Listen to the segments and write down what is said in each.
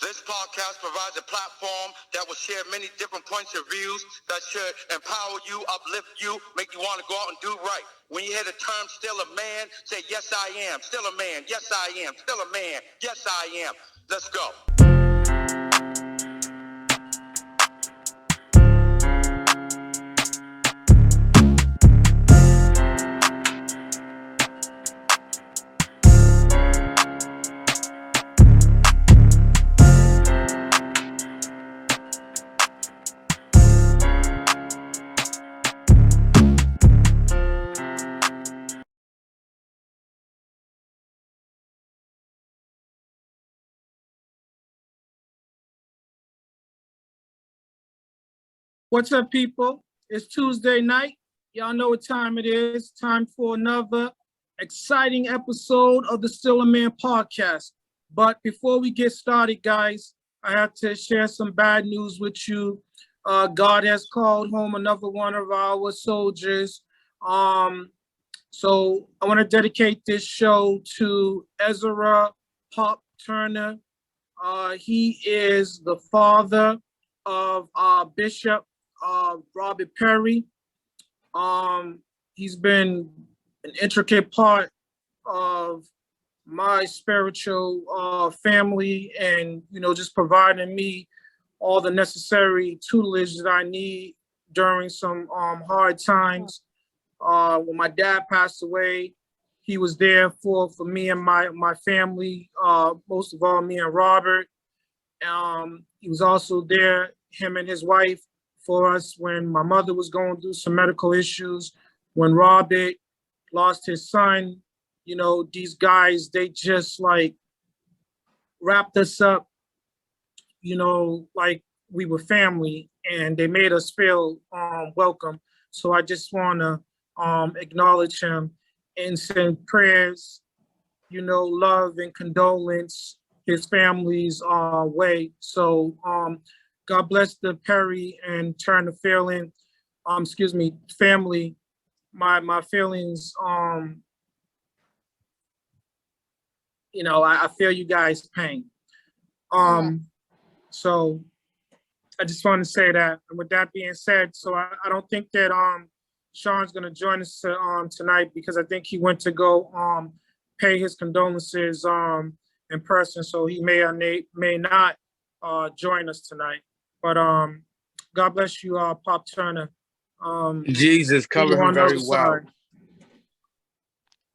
This podcast provides a platform that will share many different points of views that should empower you, uplift you, make you want to go out and do right. When you hear the term still a man, say, yes, I am. Still a man. Yes, I am. Still a man. Yes, I am. Let's go. What's up, people? It's Tuesday night. Y'all know what time it is. Time for another exciting episode of the Still a Man podcast. But before we get started, guys, I have to share some bad news with you. God has called home another one of our soldiers. So I want to dedicate this show to Ezra Pop Turner. He is the father of Bishop Robert Perry. He's been an intricate part of my spiritual family, and just providing me all the necessary tutelage that I need during some hard times. When my dad passed away, he was there for me and my family, most of all me and Robert. He was also there, him and his wife, for us when my mother was going through some medical issues. When Robert lost his son, these guys, they just like wrapped us up, like we were family, and they made us feel welcome. So I just want to acknowledge him and send prayers, love and condolence his family's way. So God bless the Perry and Turner family. My feelings, I feel you guys' pain. So I just want to say that. And with that being said, so I don't think that Sean's gonna join us tonight, because I think he went to go pay his condolences in person. So he may or may not join us tonight. But God bless you, Pop Turner. Jesus covered him very well.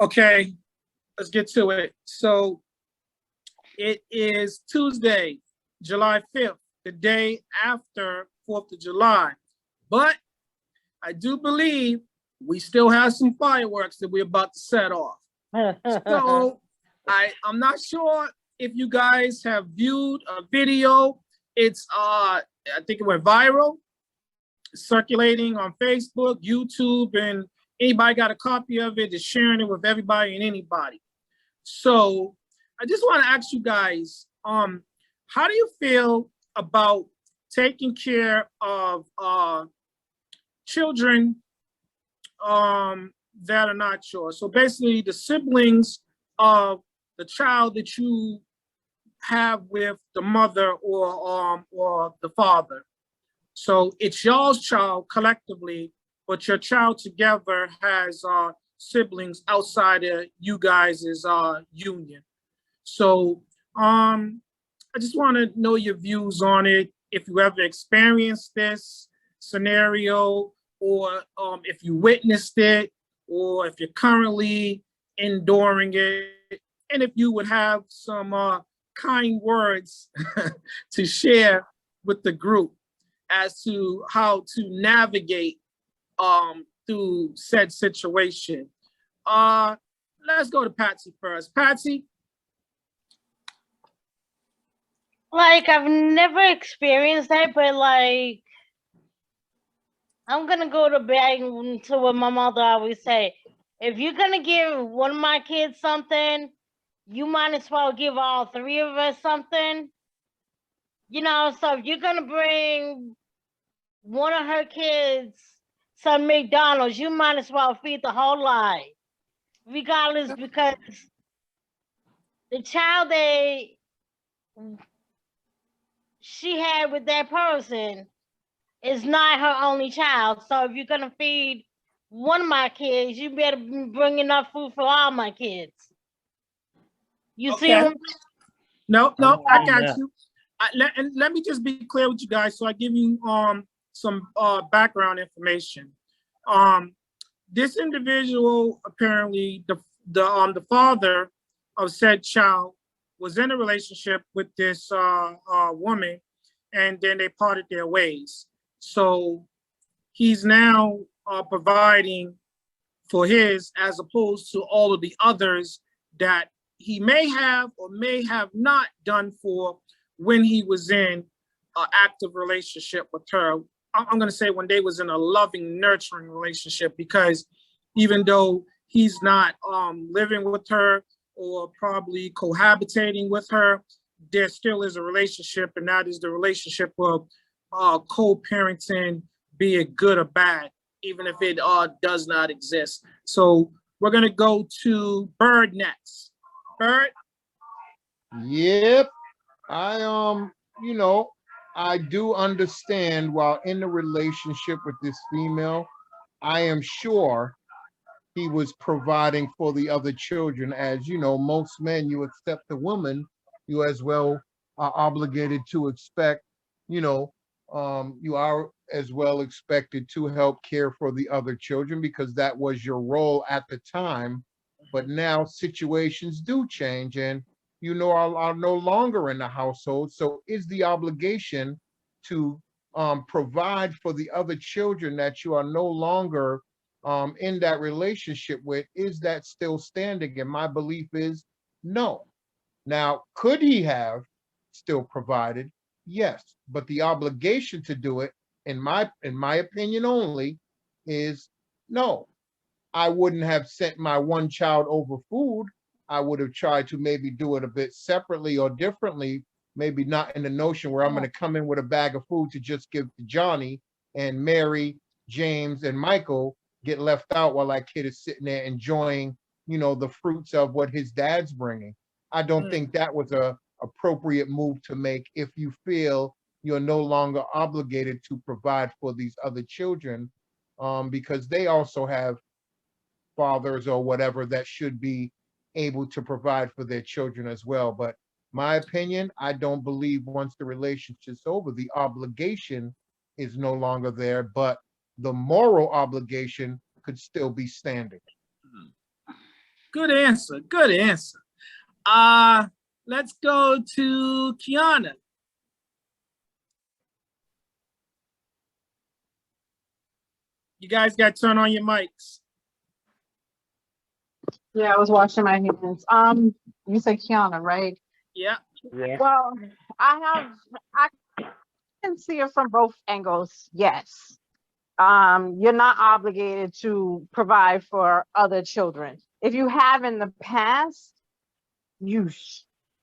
Okay, let's get to it. So it is Tuesday, July 5th, the day after 4th of July. But I do believe we still have some fireworks that we're about to set off. So I'm not sure if you guys have viewed a video. It's I think it went viral, circulating on Facebook, YouTube, and anybody got a copy of it is sharing it with everybody and anybody. So I just want to ask you guys, how do you feel about taking care of children that are not yours? So basically the siblings of the child that you have with the mother or the father. So it's y'all's child collectively, but your child together has siblings outside of you guys' union. So I just want to know your views on it, if you ever experienced this scenario, or if you witnessed it, or if you're currently enduring it, and if you would have some kind words to share with the group as to how to navigate through said situation. Let's go to Patsy first. Patsy? Like, I've never experienced that, but like, I'm gonna go back to what my mother always say. If you're gonna give one of my kids something, you might as well give all three of us something. So if you're gonna bring one of her kids some McDonald's, you might as well feed the whole lot, regardless, because the child she had with that person is not her only child. So if you're gonna feed one of my kids, you better bring enough food for all my kids. You see Okay. what No, I got Yeah. you. And let me just be clear with you guys, so I give you some background information. This individual, apparently the father of said child, was in a relationship with this woman, and then they parted their ways. So he's now providing for his, as opposed to all of the others that he may have or may have not done for when he was in an active relationship with her. I'm going to say when they was in a loving, nurturing relationship, because even though he's not living with her or probably cohabitating with her, there still is a relationship, and that is the relationship of co-parenting, be it good or bad, even if it does not exist. So we're gonna go to Bird next. Bird. Yep. You know, I do understand while in the relationship with this female, I am sure he was providing for the other children. As you know, most men, you accept a woman, you as well are obligated to expect, you know, you are as well expected to help care for the other children because that was your role at the time. But now situations do change, and you know are no longer in the household. So is the obligation to provide for the other children that you are no longer in that relationship with, is that still standing? And my belief is no. Now, could he have still provided? Yes, but the obligation to do it, in my opinion only, is no. I wouldn't have sent my one child over food. I would have tried to maybe do it a bit separately or differently, maybe not in the notion where I'm going to come in with a bag of food to just give to Johnny, and Mary, James, and Michael get left out while that kid is sitting there enjoying, the fruits of what his dad's bringing. I don't think that was a appropriate move to make if you feel you're no longer obligated to provide for these other children, because they also have fathers or whatever that should be able to provide for their children as well. But my opinion, I don't believe once the relationship's over, the obligation is no longer there, but the moral obligation could still be standing. Good answer. Good answer. Let's go to Kiana. You guys got to turn on your mics. Yeah, I was washing my hands. You said Kiana, right? Yeah. Yeah. Well, I can see it from both angles. Yes. You're not obligated to provide for other children. If you have in the past, you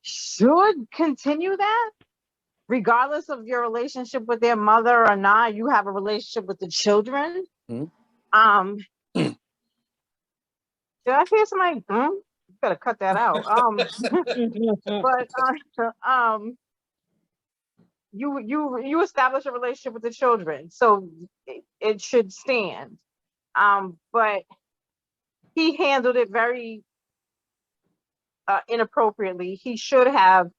should continue that, regardless of your relationship with their mother or not. You have a relationship with the children. Mm-hmm. Did I hear somebody? You better cut that out. But you establish a relationship with the children, so it should stand. But he handled it very inappropriately. He should have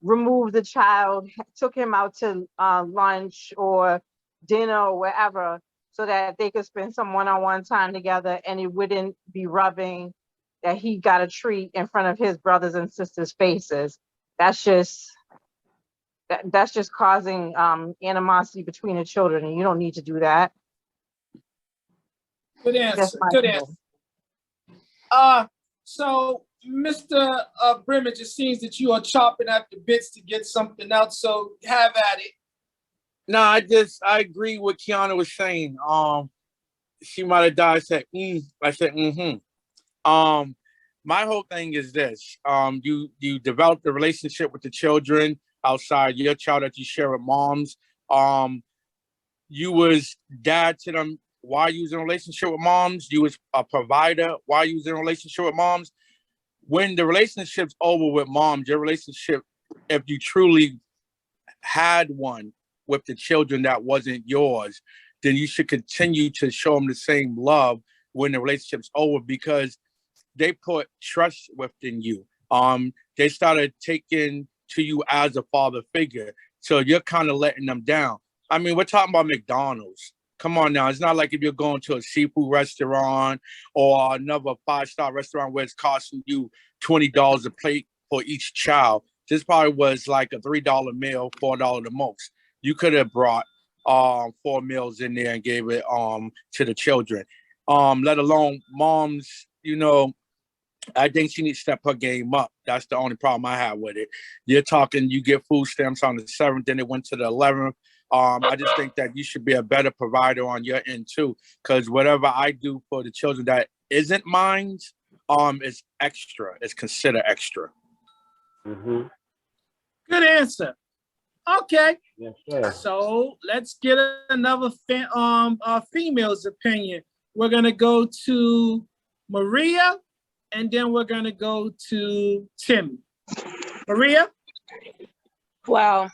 removed the child, took him out to lunch or dinner or wherever, so that they could spend some one-on-one time together, and it wouldn't be rubbing that he got a treat in front of his brothers and sisters' faces. That's just causing animosity between the children, and you don't need to do that. Good answer. Good answer. So Mr. Brimage, it seems that you are chopping at the bits to get something out, so have at it. No, I agree with Kiana was saying. She might have died. I said, my whole thing is this. You develop the relationship with the children outside your child that you share with moms. You was dad to them while you was in a relationship with moms. You was a provider while you was in a relationship with moms. When the relationship's over with moms, your relationship, if you truly had one with the children that wasn't yours, then you should continue to show them the same love when the relationship's over, because they put trust within you. They started taking to you as a father figure. So you're kind of letting them down. I mean, we're talking about McDonald's. Come on now. It's not like if you're going to a seafood restaurant or another 5-star restaurant where it's costing you $20 a plate for each child. This probably was like a $3 meal, $4 the most. You could have brought 4 meals in there and gave it to the children. Let alone moms, you know, I think she needs to step her game up. That's the only problem I have with it. You're talking, you get food stamps on the 7th, then it went to the 11th. I just think that you should be a better provider on your end too, because whatever I do for the children that isn't mine, is extra. It's considered extra. Mm-hmm. Good answer. Okay, Yes, sir. so let's get another female's opinion. We're gonna go to Maria, and then we're gonna go to Timmy. Maria? Well,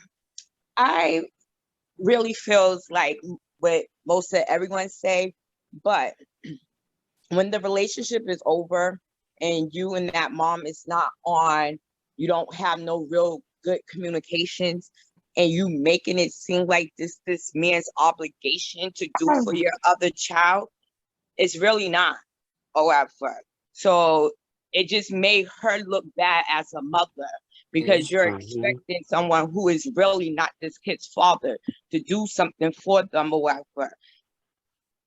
I really feels like what most of everyone say, but when the relationship is over and you and that mom is not on, you don't have no real good communications, and you making it seem like this man's obligation to do for your other child, it's really not. However, so it just made her look bad as a mother, because you're expecting someone who is really not this kid's father to do something for them or whatever.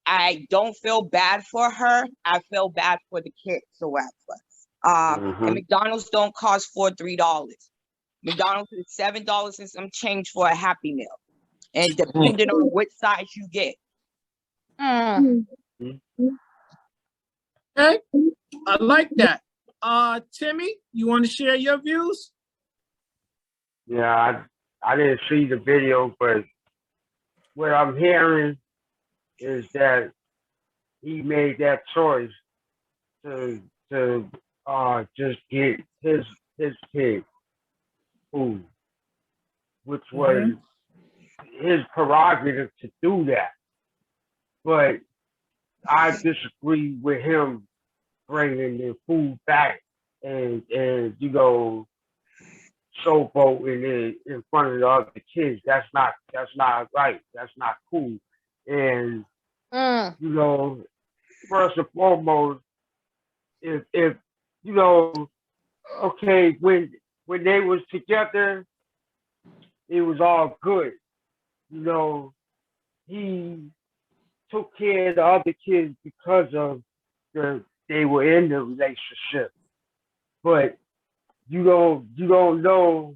I don't feel bad for her. I feel bad for the kids or whatever. And McDonald's don't cost $3. McDonald's is $7 and some change for a Happy Meal, and depending on which size you get. Okay, I like that. Timmy, you want to share your views? Yeah, I didn't see the video, but what I'm hearing is that he made that choice to just get his kid food, which was his prerogative to do that. But I disagree with him bringing the food back and you know, showboating it in front of the other kids. That's not right. That's not cool. And you know, first and foremost, if you know, okay, when they was together, it was all good. You know, he took care of the other kids because of they were in the relationship. But you don't know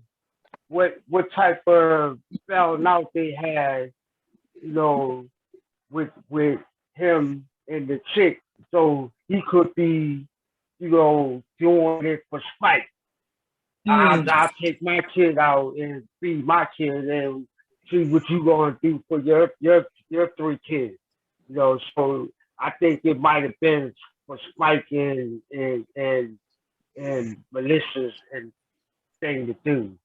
what type of falling out they had, you know, with him and the chick. So he could be, you know, doing it for spite. I'll take my kid out and feed my kid and see what you gonna do for your 3 kids. You know, so I think it might have been for spite and malicious and thing to do.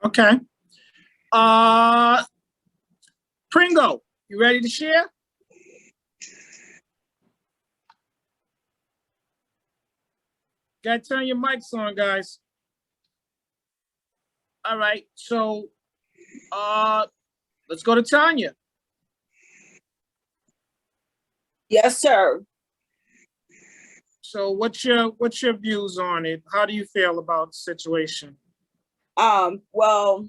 Okay. Pringo, you ready to share? Gotta turn your mics on, guys. All right, so let's go to Tanya. Yes, sir. So what's your views on it? How do you feel about the situation? Well,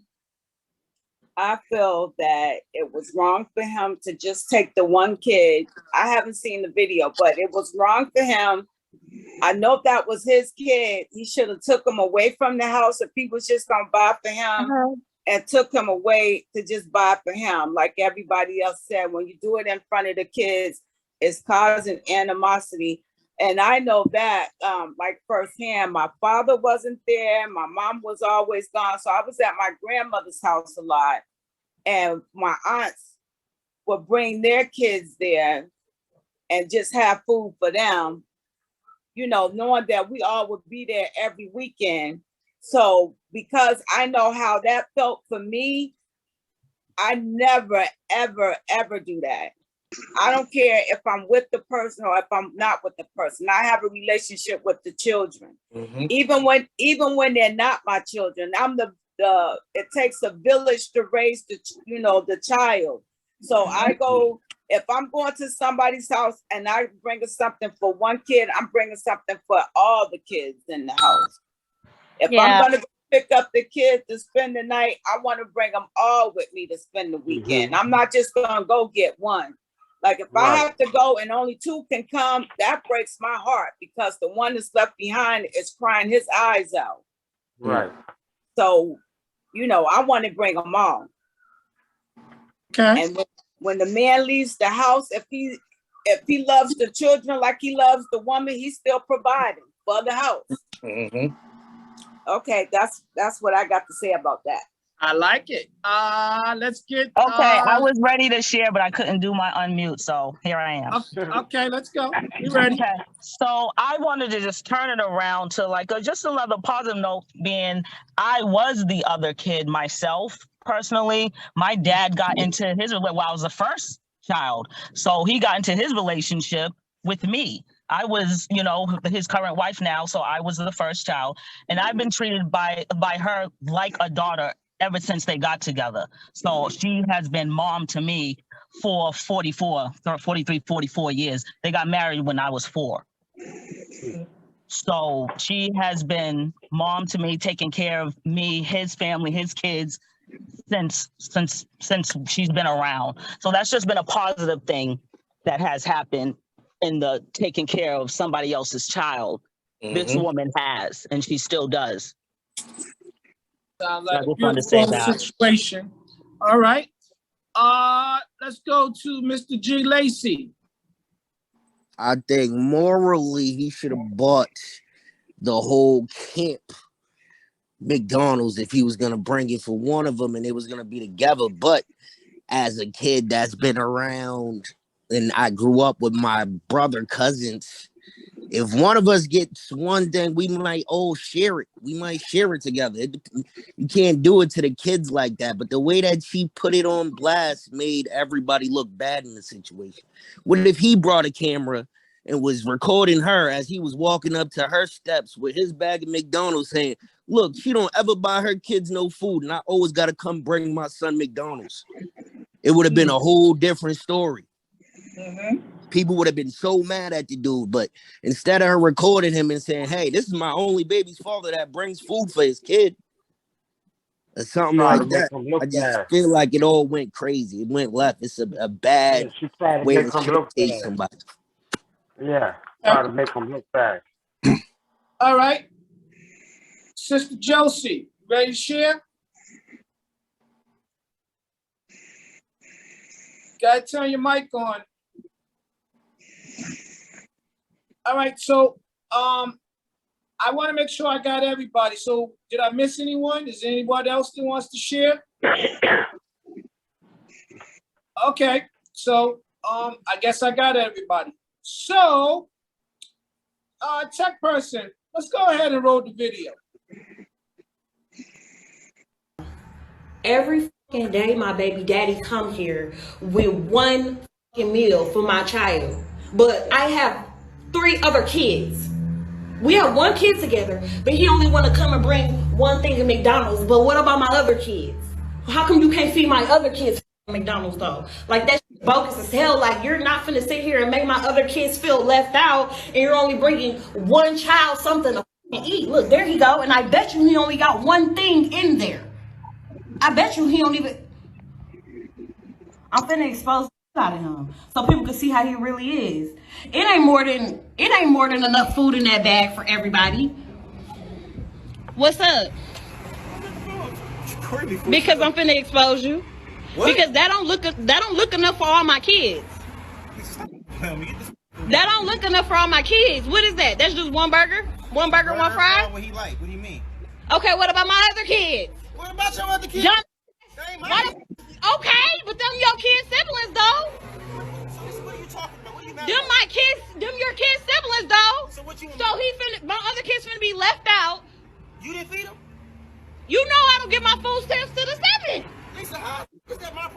I feel that it was wrong for him to just take the one kid. I haven't seen the video, but it was wrong for him. I know that was his kid. He should have took him away from the house if he was just gonna buy for him and took him away to just buy for him. Like everybody else said, when you do it in front of the kids, it's causing animosity. And I know that like firsthand. My father wasn't there. My mom was always gone. So I was at my grandmother's house a lot. And my aunts would bring their kids there and just have food for them, you know, knowing that we all would be there every weekend. So because I know how that felt for me, I never, ever, ever do that. I don't care if I'm with the person or if I'm not with the person. I have a relationship with the children. Mm-hmm. Even when they're not my children. I'm the it takes a village to raise the child. So I go, if I'm going to somebody's house and I bring something for one kid, I'm bringing something for all the kids in the house. If I'm gonna pick up the kids to spend the night, I want to bring them all with me to spend the weekend. I'm not just gonna go get one. Like if I have to go and only two can come, that breaks my heart because the one that's left behind is crying his eyes out. Right. So, I want to bring them all. Okay. And when the man leaves the house, if he loves the children like he loves the woman, he's still providing for the house. Mm-hmm. Okay, that's what I got to say about that. I like it. Let's get. Okay, I was ready to share, but I couldn't do my unmute, so here I am. Okay, let's go. You ready? Okay, so I wanted to just turn it around to just another positive note, being I was the other kid myself. Personally, my dad got into I was the first child, so he got into his relationship with me. I was, his current wife now, so I was the first child, and I've been treated by her like a daughter ever since they got together. So she has been mom to me for 44 years. They got married when I was 4. So she has been mom to me, taking care of me, his family, his kids since she's been around. So that's just been a positive thing that has happened in the taking care of somebody else's child. Mm-hmm. This woman has, and she still does. Sounds like a beautiful situation. All right. Let's go to Mr. G. Lacey. I think morally he should have bought the whole camp McDonald's if he was gonna bring it for one of them and they was gonna be together. But as a kid that's been around and I grew up with my brother cousins, if one of us gets one thing, we might all share it. We might share it together. You can't do it to the kids like that. But the way that she put it on blast made everybody look bad in the situation. What if he brought a camera and was recording her as he was walking up to her steps with his bag of McDonald's saying, look, she don't ever buy her kids no food, and I always got to come bring my son McDonald's. It would have been a whole different story. Mm-hmm. People would have been so mad at the dude, but instead of her recording him and saying, hey, this is my only baby's father that brings food for his kid, or something like that, I just feel like it all went crazy. It went left. It's a bad way to showcase somebody. Yeah, try to make him look bad. All right. Sister Josie, ready to share? Gotta turn your mic on. All right, so I want to make sure I got everybody. So did I miss anyone? Is there anybody else that wants to share? Okay, so I guess I got everybody. So tech person, let's go ahead and roll the video. Every fucking day my baby daddy come here with one fucking meal for my child. But I have 3 other kids. We have 1 kid together, but he only want to come and bring one thing of McDonald's. But what about my other kids? How come you can't feed my other kids McDonald's though? Like that's bogus as hell. Like you're not finna sit here and make my other kids feel left out, and you're only bringing one child something to eat. Look, there he go, and I bet you he only got one thing in there. I bet you he don't even. I'm finna expose out of him so people can see how he really is. It ain't more than enough food in that bag for everybody. What's up? Because I'm finna expose you. What? Because that don't look enough for all my kids. That don't look enough for all my kids. What is that? That's just one burger? One burger, one fry? What he like? What do you mean? Okay, what about my other kids? What about your other kids? Okay, but them your kids' siblings though. So what are you talking about? What are you mad about? My kids, them your kids' siblings though. So what you? So my other kids finna be left out. You didn't feed them? You know I don't give my food stamps to the 7. Lisa, how is that my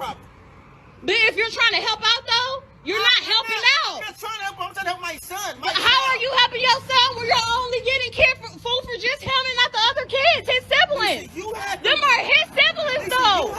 even trying to help out though? You're not helping out. I'm not trying to help. I'm trying to help my son. How are you helping your son when you're only getting food for just him and not the other kids, his siblings? Them are his siblings though.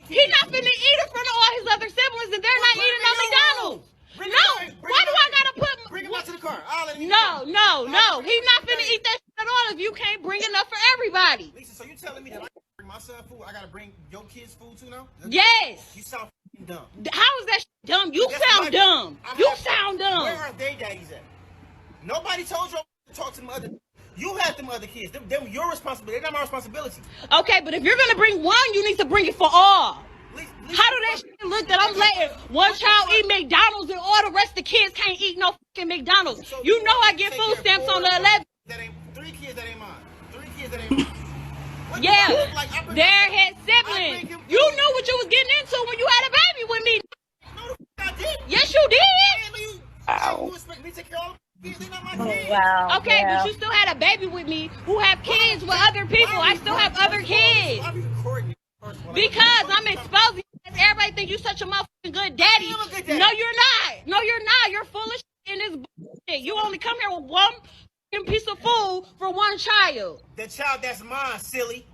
He's not finna eat in front of all his other siblings and they're not eating on McDonald's. No, why do I gotta put? Bring him out to the car. No. He's not finna eat that shit at all if you can't bring enough for everybody. Lisa, so you telling me that I gotta bring my son food? I gotta bring your kids food too now? Yes. You sound dumb. How is that shit dumb? You sound dumb. You sound dumb. Where are they daddies at? Nobody told you to talk to them other. You had them other kids. Them your responsibility. They're not my responsibility. Okay, but if you're gonna bring one, you need to bring it for all. How do that shit look that I'm letting one child eat McDonald's and all the rest of the kids can't eat no fucking McDonald's? You know I get food stamps on the 11th. That ain't 3 kids that ain't mine. 3 kids that ain't mine. Yeah, they're his siblings. You knew what you was getting into when you had a baby with me. No, I did. Yes, you did. Ow. You expect me to take care of all the kids? They're not my kids. Wow. Okay, but you still had a baby with me who have kids with other people. I still have other kids. Why are you recording me? Because I'm exposing. Everybody think you such a motherfucking good daddy. No, you're not. No, you're not. You're full of shit in this bullshit. You only come here with one piece of food for one child. The child that's mine, silly.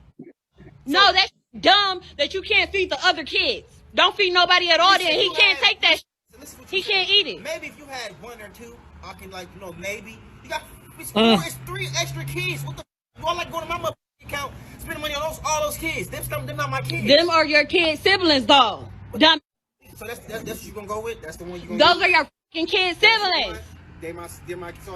No, that's dumb that you can't feed the other kids. Don't feed nobody at all. Then he can't take that shit. He can't eat it. Maybe if you had 1 or 2, I can maybe. You got it's 3 extra kids. What the you all like going to my motherfucking account, spending money on all those kids. Them not my kids. Them are your kids' siblings though. Dumb. So that's what you gonna go with? That's the one you gonna Those are your fucking kids' siblings. They're my so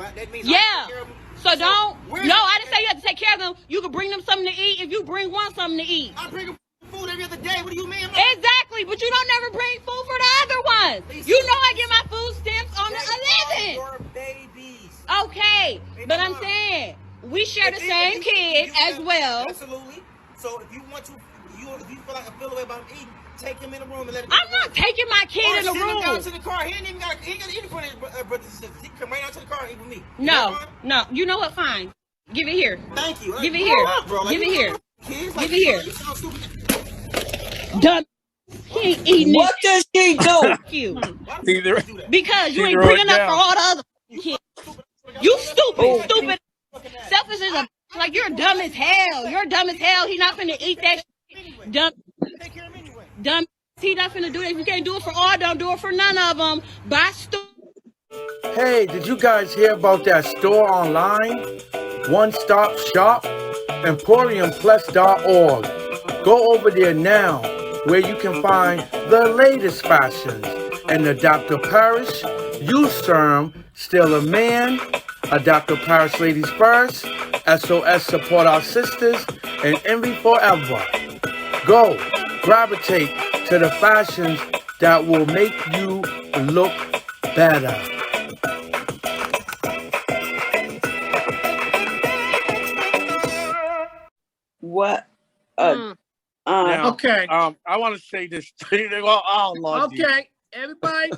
that means yeah. I take care of them. So don't no, I didn't say you have to take care of them. You can bring them something to eat if you bring one something to eat. I bring them food every other day. What do you mean? Exactly, but you don't never bring food for the other ones. You know I get my food stamps on the 11th. Your babies. Okay, but I'm saying we share the same kid as well. Absolutely. So if you want to, if you feel the way about him eating, take him in the room and let him. I'm not taking my kid in the room. Him down to the car. He ain't got to eat in front of his brothers and sisters. He can come right out to the car and eat with me. No. You know what? Fine. Give it here. Thank you. Give it here. Give it here. Give it here. Dumb. He ain't eating it. What does she do? You. Either Because you ain't bringing up for all the other kids. You stupid. Selfish as a like you're dumb as hell. You're dumb as hell. He not finna eat that shit. Dumb. He not finna do that. If you can't do it for all, don't do it for none of them. Bye, stupid. Hey, did you guys hear about that store online? One Stop Shop? EmporiumPlus.org. Go over there now, where you can find the latest fashions. And the Dr. Parrish Youth Serum, Still a Man, a Dr. Parrish Ladies First, SOS Support Our Sisters, and Envy Forever. Go, gravitate to the fashions that will make you look better. What? Now, Okay. I want to say this. Oh, Lord. Okay, everybody,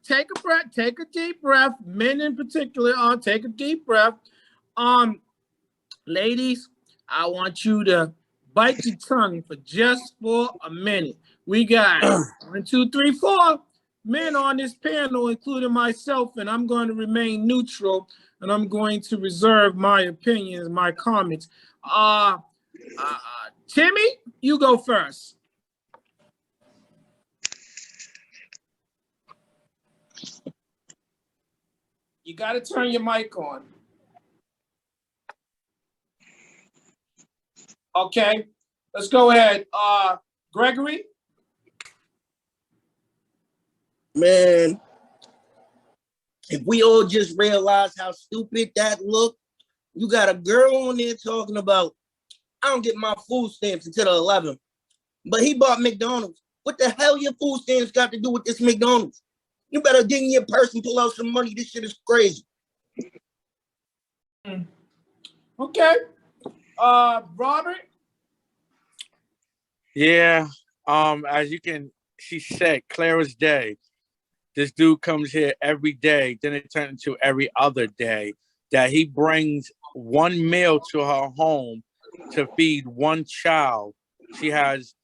take a breath. Take a deep breath. Men in particular, take a deep breath. Ladies, I want you to bite your tongue for a minute. We got 1, 2, 3, 4 men on this panel, including myself, and I'm going to remain neutral, and I'm going to reserve my opinions, my comments. Timmy, you go first. You got to turn your mic on. Okay, let's go ahead. Gregory? Man, if we all just realize how stupid that looked, you got a girl on there talking about, I don't get my food stamps until the 11th, but he bought McDonald's. What the hell your food stamps got to do with this McDonald's? You better dig in your purse and pull out some money. This shit is crazy. Okay. Robert? Yeah. As you can, she said, clear as day. This dude comes here every day. Then it turned into every other day that he brings one meal to her home to feed one child. She has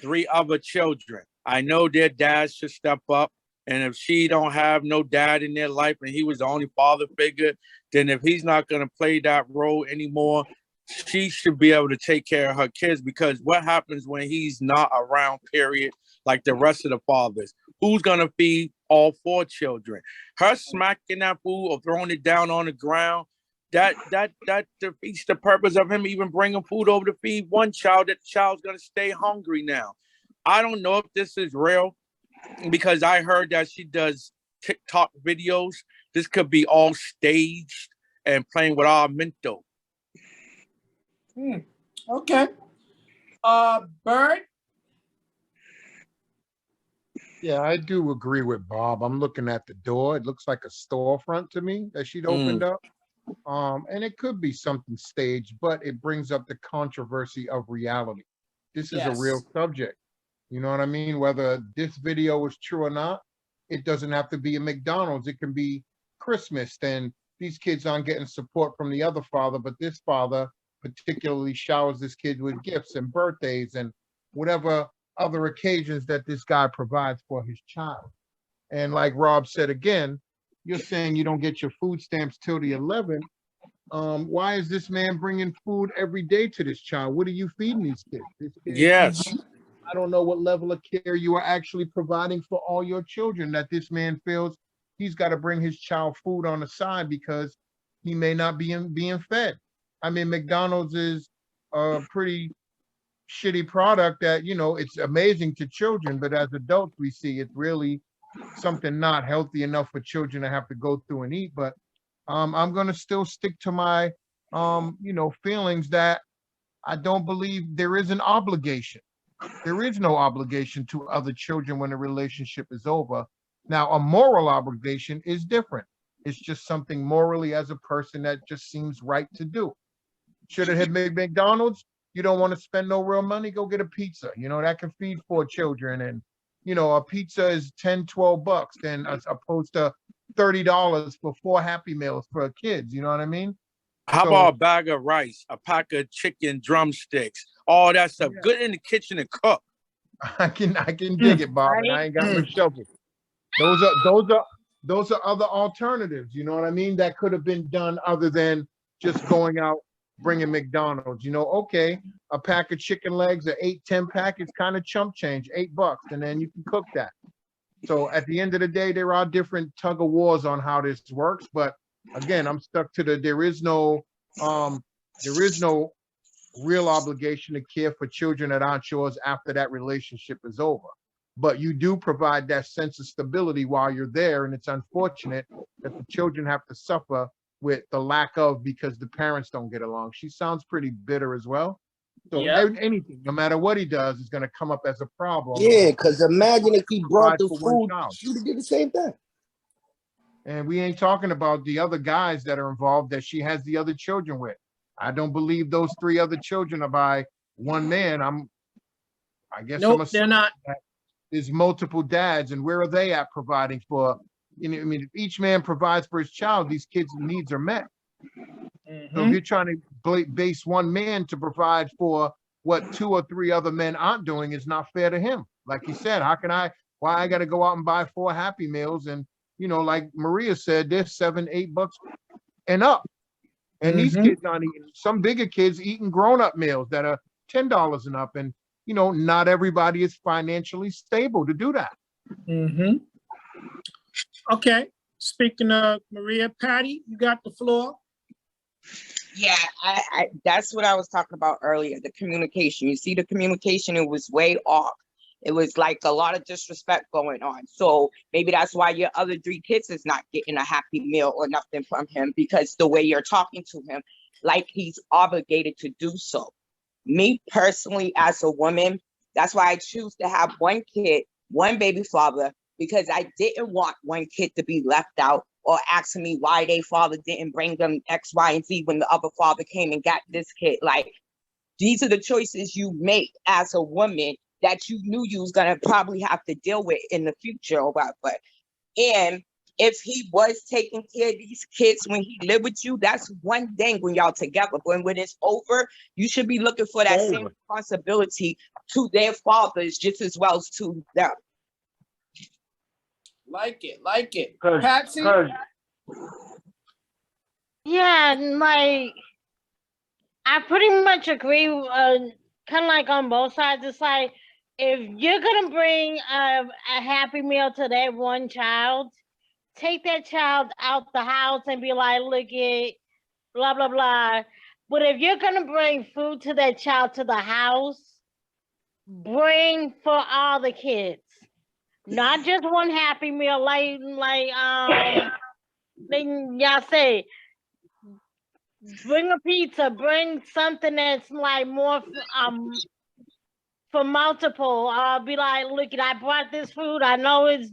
3 other children. I know their dads should step up. And if she don't have no dad in their life and he was the only father figure, then if he's not going to play that role anymore, she should be able to take care of her kids, because what happens when he's not around, period, like the rest of the fathers? Who's going to feed all 4 children? Her smacking that food or throwing it down on the ground, that defeats the purpose of him even bringing food over to feed one child. That child's going to stay hungry now. I don't know if this is real, because I heard that she does TikTok videos. This could be all staged and playing with our mental. Okay. Bird? Yeah, I do agree with Bob. I'm looking at the door. It looks like a storefront to me that she'd opened up. And it could be something staged, but it brings up the controversy of reality. This is a real subject. You know what I mean? Whether this video is true or not, it doesn't have to be a McDonald's. It can be Christmas. Then these kids aren't getting support from the other father, but this father particularly showers this kid with gifts and birthdays and whatever other occasions that this guy provides for his child. And like Rob said again, you're saying you don't get your food stamps till the 11th. Why is this man bringing food every day to this child? What are you feeding these kids? This kid, Yes. I don't know what level of care you are actually providing for all your children, that this man feels he's got to bring his child food on the side because he may not be being fed. I mean, McDonald's is a pretty shitty product that, you know, it's amazing to children, but as adults, we see it's really something not healthy enough for children to have to go through and eat. But I'm going to still stick to my, you know, feelings that I don't believe there is an obligation. There is no obligation to other children when a relationship is over. Now, a moral obligation is different. It's just something morally as a person that just seems right to do. Should it have been McDonald's? You don't want to spend no real money, go get a pizza. You know, that can feed 4 children. And, you know, a pizza is 10, 12 bucks then as opposed to $30 for 4 Happy Meals for kids. You know what I mean? How about a bag of rice, a pack of chicken drumsticks, all that stuff? Yeah. Good in the kitchen and cook. I can dig it, Bob, and I ain't got no shovel. Those are other alternatives, you know what I mean? That could have been done other than just going out, bringing McDonald's. You know, okay, a pack of chicken legs, an 8-10 pack, it's kind of chump change, $8, and then you can cook that. So at the end of the day, there are different tug of wars on how this works, but again, I'm stuck to there is no real obligation to care for children that aren't yours after that relationship is over. But you do provide that sense of stability while you're there, and it's unfortunate that the children have to suffer with the lack of because the parents don't get along. She sounds pretty bitter as well. So anything, no matter what he does, is going to come up as a problem. Yeah, because imagine if he brought the food, child. she would have did the same thing. And we ain't talking about the other guys that are involved that she has the other children with. I don't believe those 3 other children are by one man. I guess nope, they're not. There's multiple dads, and where are they at providing for? You know, I mean, if each man provides for his child, these kids' needs are met. So if you're trying to base one man to provide for what 2 or 3 other men aren't doing, is not fair to him. Like he said, why I got to go out and buy 4 Happy Meals? And, you know, like Maria said, they're $7, $8 and up. And these kids aren't eating, some bigger kids eating grown-up meals that are $10 and up. And, you know, not everybody is financially stable to do that. Okay. Speaking of Maria, Patty, you got the floor. Yeah, I that's what I was talking about earlier, the communication. You see the communication, it was way off. It was like a lot of disrespect going on. So maybe that's why your other 3 kids is not getting a Happy Meal or nothing from him, because the way you're talking to him, like he's obligated to do so. Me personally, as a woman, that's why I choose to have 1 kid, 1 baby father, because I didn't want 1 kid to be left out or asking me why their father didn't bring them X, Y, and Z when the other father came and got this kid. Like, these are the choices you make as a woman that you knew you was gonna probably have to deal with in the future or whatever. And if he was taking care of these kids when he lived with you, that's one thing when y'all together. But when it's over, you should be looking for that same responsibility to their fathers just as well as to them. Like it. Cause, Patsy? Yeah, like I pretty much agree. Kind of like on both sides. It's like if you're gonna bring a Happy Meal to that one child, take that child out the house and be like, look it, blah blah blah. But if you're gonna bring food to that child to the house, bring for all the kids, not just one Happy Meal. Like y'all say, bring a pizza, bring something that's like more for multiple. I'll be like, look, I brought this food. I know it's.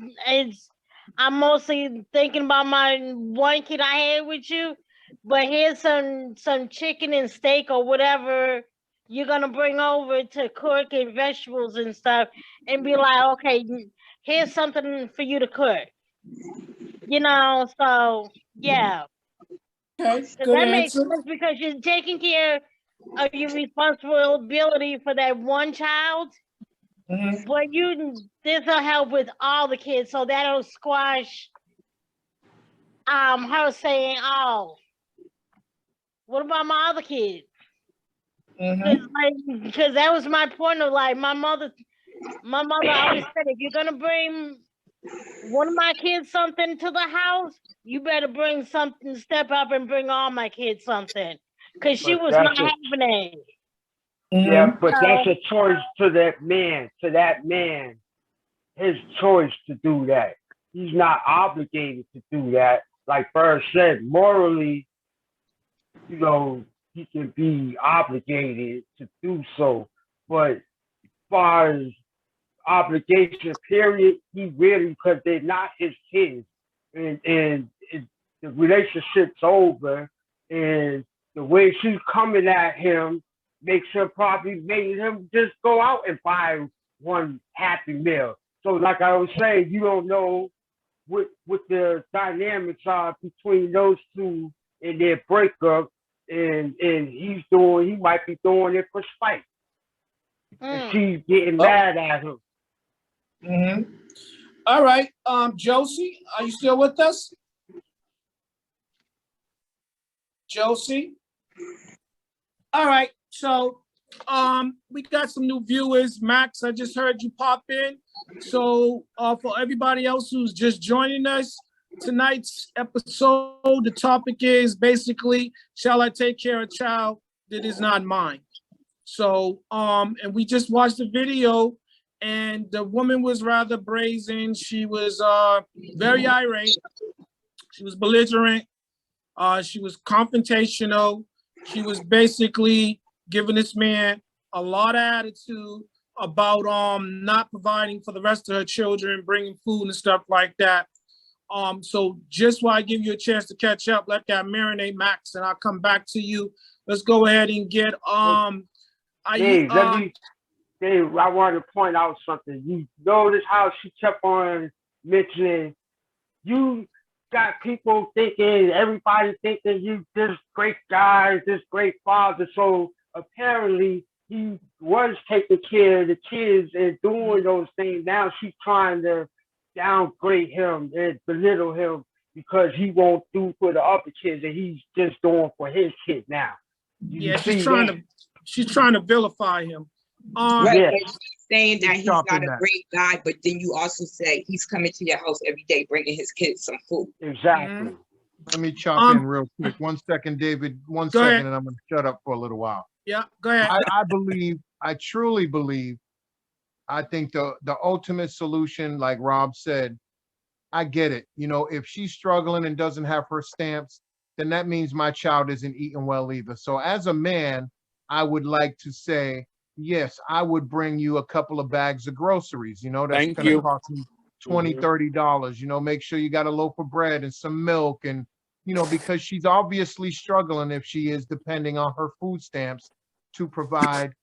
I'm mostly thinking about my one kid I had with you, but here's some chicken and steak or whatever you're gonna bring over to cook and vegetables and stuff, and be like, okay, here's something for you to cook. You know, so yeah. Okay, Does good that make answer. sense? Because you're taking care of your responsibility for that one child, but this will help with all the kids, so that'll squash her saying, "Oh, what about my other kids?" Because that was my point of like my mother always said, if you're gonna bring one of my kids something to the house, you better bring something. Step up and bring all my kids something, because she but was that's not having it. yeah, but that's So a choice to that man, his choice to do that. He's not obligated to do that. Like Bird said, morally, you know, he can be obligated to do so. But as far as obligation period, he really, because they're not his kids. And the relationship's over. And the way she's coming at him makes her probably making him just go out and buy one Happy Meal. So like I was saying, you don't know what the dynamics are between those two in their breakup, and he might be doing it for spite. And she's getting mad at him. All right, Josie, are you still with us? Josie? All right, so we got some new viewers. Max, I just heard you pop in. So for everybody else who's just joining us, tonight's episode, the topic is basically, shall I take care of a child that is not mine? So, and we just watched the video, and the woman was rather brazen. She was very irate. She was belligerent. She was confrontational. She was basically giving this man a lot of attitude about not providing for the rest of her children, bringing food and stuff like that. So just while I give you a chance to catch up, let that marinate, Max, and I'll come back to you. Let's go ahead and get Dave, Dave, I wanted to point out something. You notice how she kept on mentioning, you got people thinking, everybody thinking you this great guy, this great father. So apparently he was taking care of the kids and doing those things. Now she's trying to downgrade him and belittle him because he won't do for the other kids and he's just doing for his kid now. Yeah, she's trying to vilify him. Right, yeah. Saying that he's not a great guy, but then you also say he's coming to your house every day bringing his kids some food. Exactly. Let me chop in real quick. 1 second, David. 1 second, and I'm going to shut up for a little while. Yeah, go ahead. I truly believe, I think the ultimate solution, like Rob said, I get it. You know, if she's struggling and doesn't have her stamps, then that means my child isn't eating well either. So as a man, I would like to say, yes, I would bring you a couple of bags of groceries. You know, that's going to cost me $20, $30. You know, make sure you got a loaf of bread and some milk, and, you know, because she's obviously struggling if she is depending on her food stamps to provide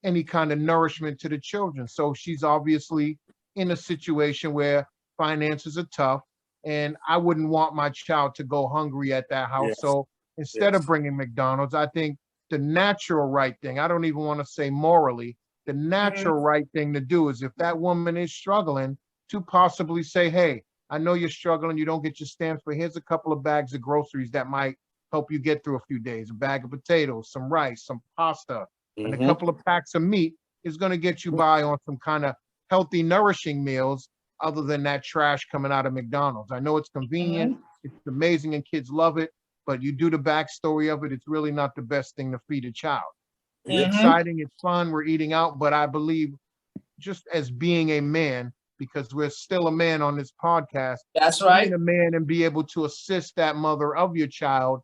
any kind of nourishment to the children. So she's obviously in a situation where finances are tough. and I wouldn't want my child to go hungry at that house. Yes. So instead of bringing McDonald's, I think the natural right thing, I don't even want to say morally, the natural right thing to do is if that woman is struggling, to possibly say, hey, I know you're struggling, you don't get your stamps, but here's a couple of bags of groceries that might help you get through a few days. A bag of potatoes, some rice, some pasta, and a couple of packs of meat is going to get you by on some kind of healthy, nourishing meals other than that trash coming out of McDonald's. I know it's convenient, it's amazing, and kids love it, but you do the backstory of it, it's really not the best thing to feed a child. It's exciting, it's fun, we're eating out, but I believe just as being a man, because we're still a man on this podcast, That's right. being a man and be able to assist that mother of your child,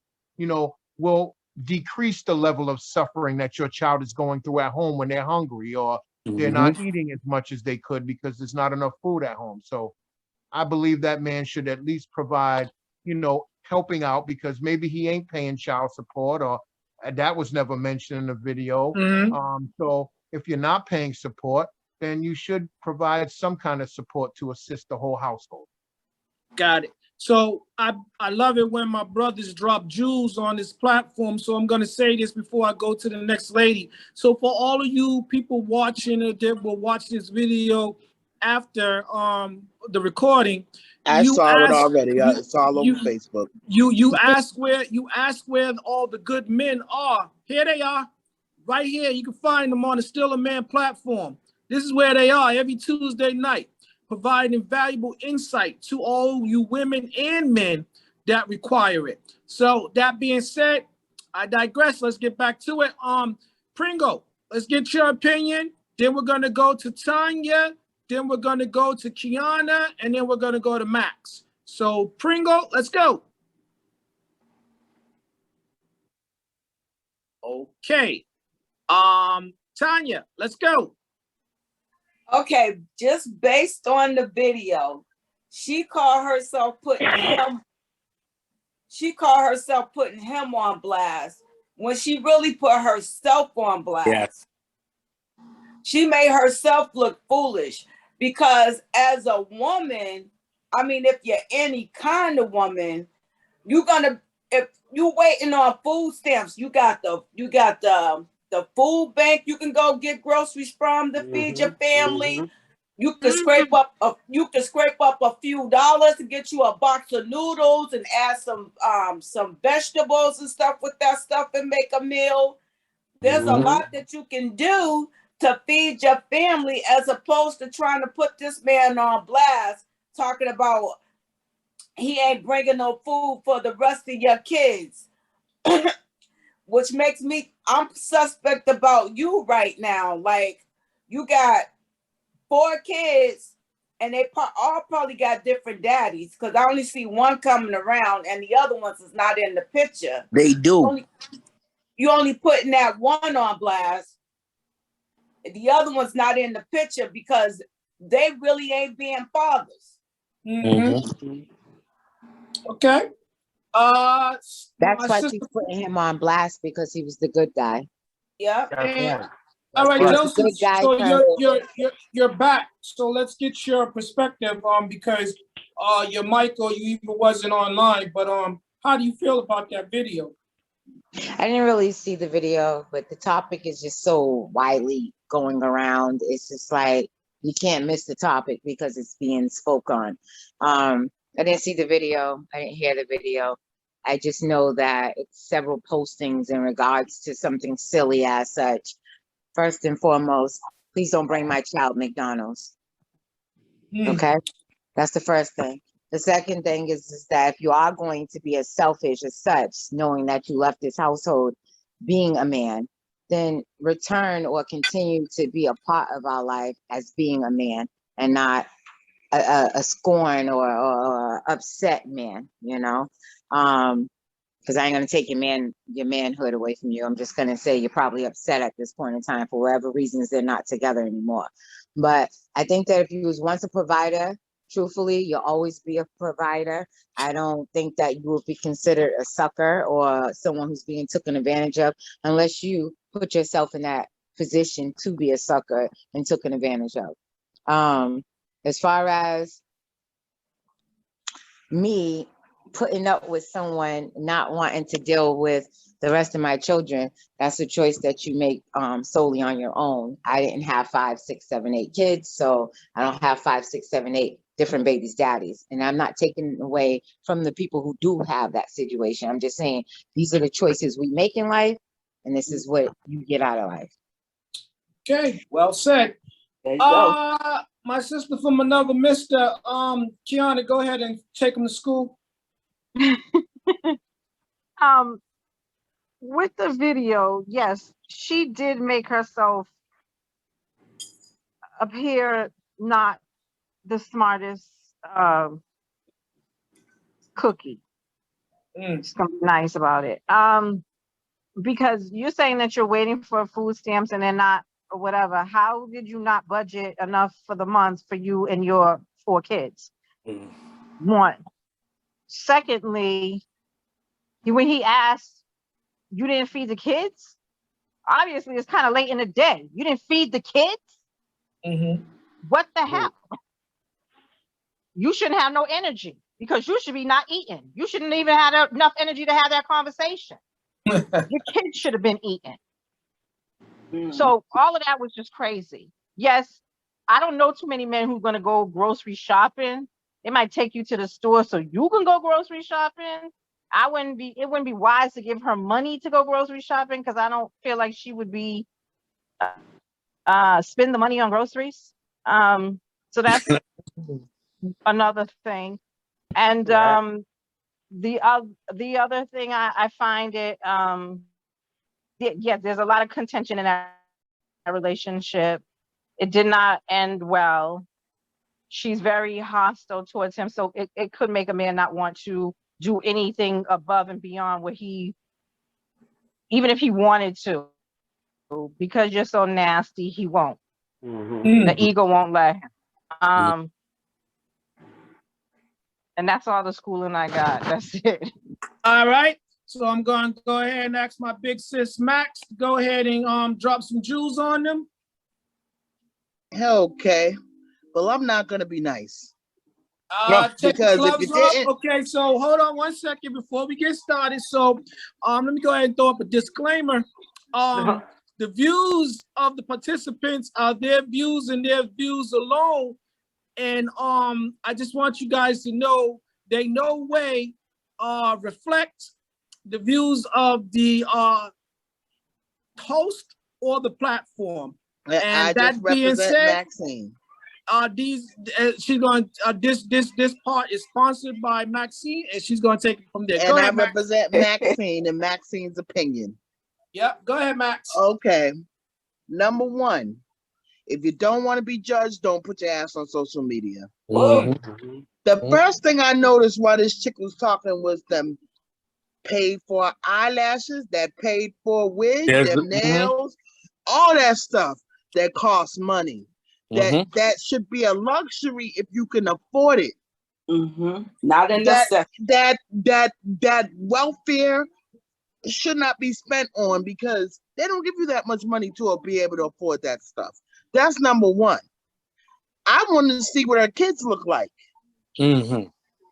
will decrease the level of suffering that your child is going through at home when they're hungry or they're not eating as much as they could because there's not enough food at home. So I believe that man should at least provide, helping out because maybe he ain't paying child support or that was never mentioned in the video. So if you're not paying support, then you should provide some kind of support to assist the whole household. Got it. So I love it when my brothers drop jewels on this platform. So I'm going to say this before I go to the next lady. So for all of you people watching that will watch this video after the recording, I saw it already. It's all over Facebook. You ask where all the good men are. Here they are, right here. You can find them on the Still a Man platform. This is where they are every Tuesday night, providing valuable insight to all you women and men that require it. So that being said, I digress. Let's get back to it. Pringle, let's get your opinion. Then we're gonna go to Tanya. Then we're gonna go to Kiana, and then we're gonna go to Max. So Pringle, let's go. Okay. Tanya, let's go. Okay, just based on the video, she called herself putting him on blast when she really put herself on blast. Yes. She made herself look foolish because as a woman, I mean, if you're any kind of woman, if you waiting on food stamps, you got the food bank you can go get groceries from to feed your family. You can scrape up a few dollars to get you a box of noodles and add some vegetables and stuff with that stuff and make a meal. There's a lot that you can do to feed your family as opposed to trying to put this man on blast talking about he ain't bringing no food for the rest of your kids. Which makes I'm suspect about you right now. Like, you got 4 kids and they all probably got different daddies because I only see one coming around and the other ones is not in the picture. They do. You only putting that one on blast. The other one's not in the picture because they really ain't being fathers. Okay. That's why she's putting him on blast because he was the good guy. Yeah. All right, Joseph. So you're back. So let's get your perspective because your mic or you even wasn't online. But how do you feel about that video? I didn't really see the video, but the topic is just so widely going around. It's just like you can't miss the topic because it's being spoke on. I didn't see the video. I didn't hear the video. I just know that it's several postings in regards to something silly as such. First and foremost, please don't bring my child McDonald's. Okay? That's the first thing. The second thing is that if you are going to be as selfish as such, knowing that you left this household being a man, then return or continue to be a part of our life as being a man and not a scorn or upset man, because I ain't gonna take your manhood away from you. I'm just gonna say you're probably upset at this point in time for whatever reasons they're not together anymore. But I think that if you was once a provider, truthfully, you'll always be a provider. I don't think that you will be considered a sucker or someone who's being taken advantage of unless you put yourself in that position to be a sucker and taken advantage of. As far as me putting up with someone not wanting to deal with the rest of my children, that's a choice that you make solely on your own. I didn't have 5, 6, 7, 8 kids, so I don't have 5, 6, 7, 8 different babies' daddies. And I'm not taking away from the people who do have that situation. I'm just saying these are the choices we make in life, and this is what you get out of life. Okay, well said. There you go. My sister from another mister, Kiana, go ahead and take him to school. With the video, yes, she did make herself appear not the smartest cookie. Just gonna be nice about it. Because you're saying that you're waiting for food stamps and they're not, or whatever. How did you not budget enough for the month for you and your 4 kids? One. Secondly, when he asked, you didn't feed the kids? Obviously, it's kind of late in the day. You didn't feed the kids? What the hell? You shouldn't have no energy because you should be not eating. You shouldn't even have enough energy to have that conversation. Your kids should have been eating. So all of that was just crazy. Yes, I don't know too many men who's going to go grocery shopping. It might take you to the store so you can go grocery shopping. It wouldn't be wise to give her money to go grocery shopping because I don't feel like she would be spend the money on groceries. So that's another thing. And the other thing I find it there's a lot of contention in that relationship. It did not end well. She's very hostile towards him, so it could make a man not want to do anything above and beyond what he, even if he wanted to, because you're so nasty, he won't. The ego won't let him. And that's all the schooling I got. That's it. All right. So I'm going to go ahead and ask my big sis Max to go ahead and drop some jewels on them. Okay. Well, I'm not going to be nice. Take the gloves off. Okay, so hold on 1 second before we get started. So let me go ahead and throw up a disclaimer. The views of the participants are their views and their views alone. And I just want you guys to know they no way reflect the views of the host or the platform. And I that just being represent said, Maxine. This part is sponsored by Maxine, and she's going to take it from there. And I represent Maxine and Maxine's opinion. Yep, go ahead, Max. Okay. Number 1, if you don't want to be judged, don't put your ass on social media. The first thing I noticed while this chick was talking was them paid for eyelashes, that paid for wigs, them nails, all that stuff that costs money. That should be a luxury if you can afford it. Not in that welfare should not be spent on because they don't give you that much money to be able to afford that stuff. That's number 1. I wanted to see what our kids look like.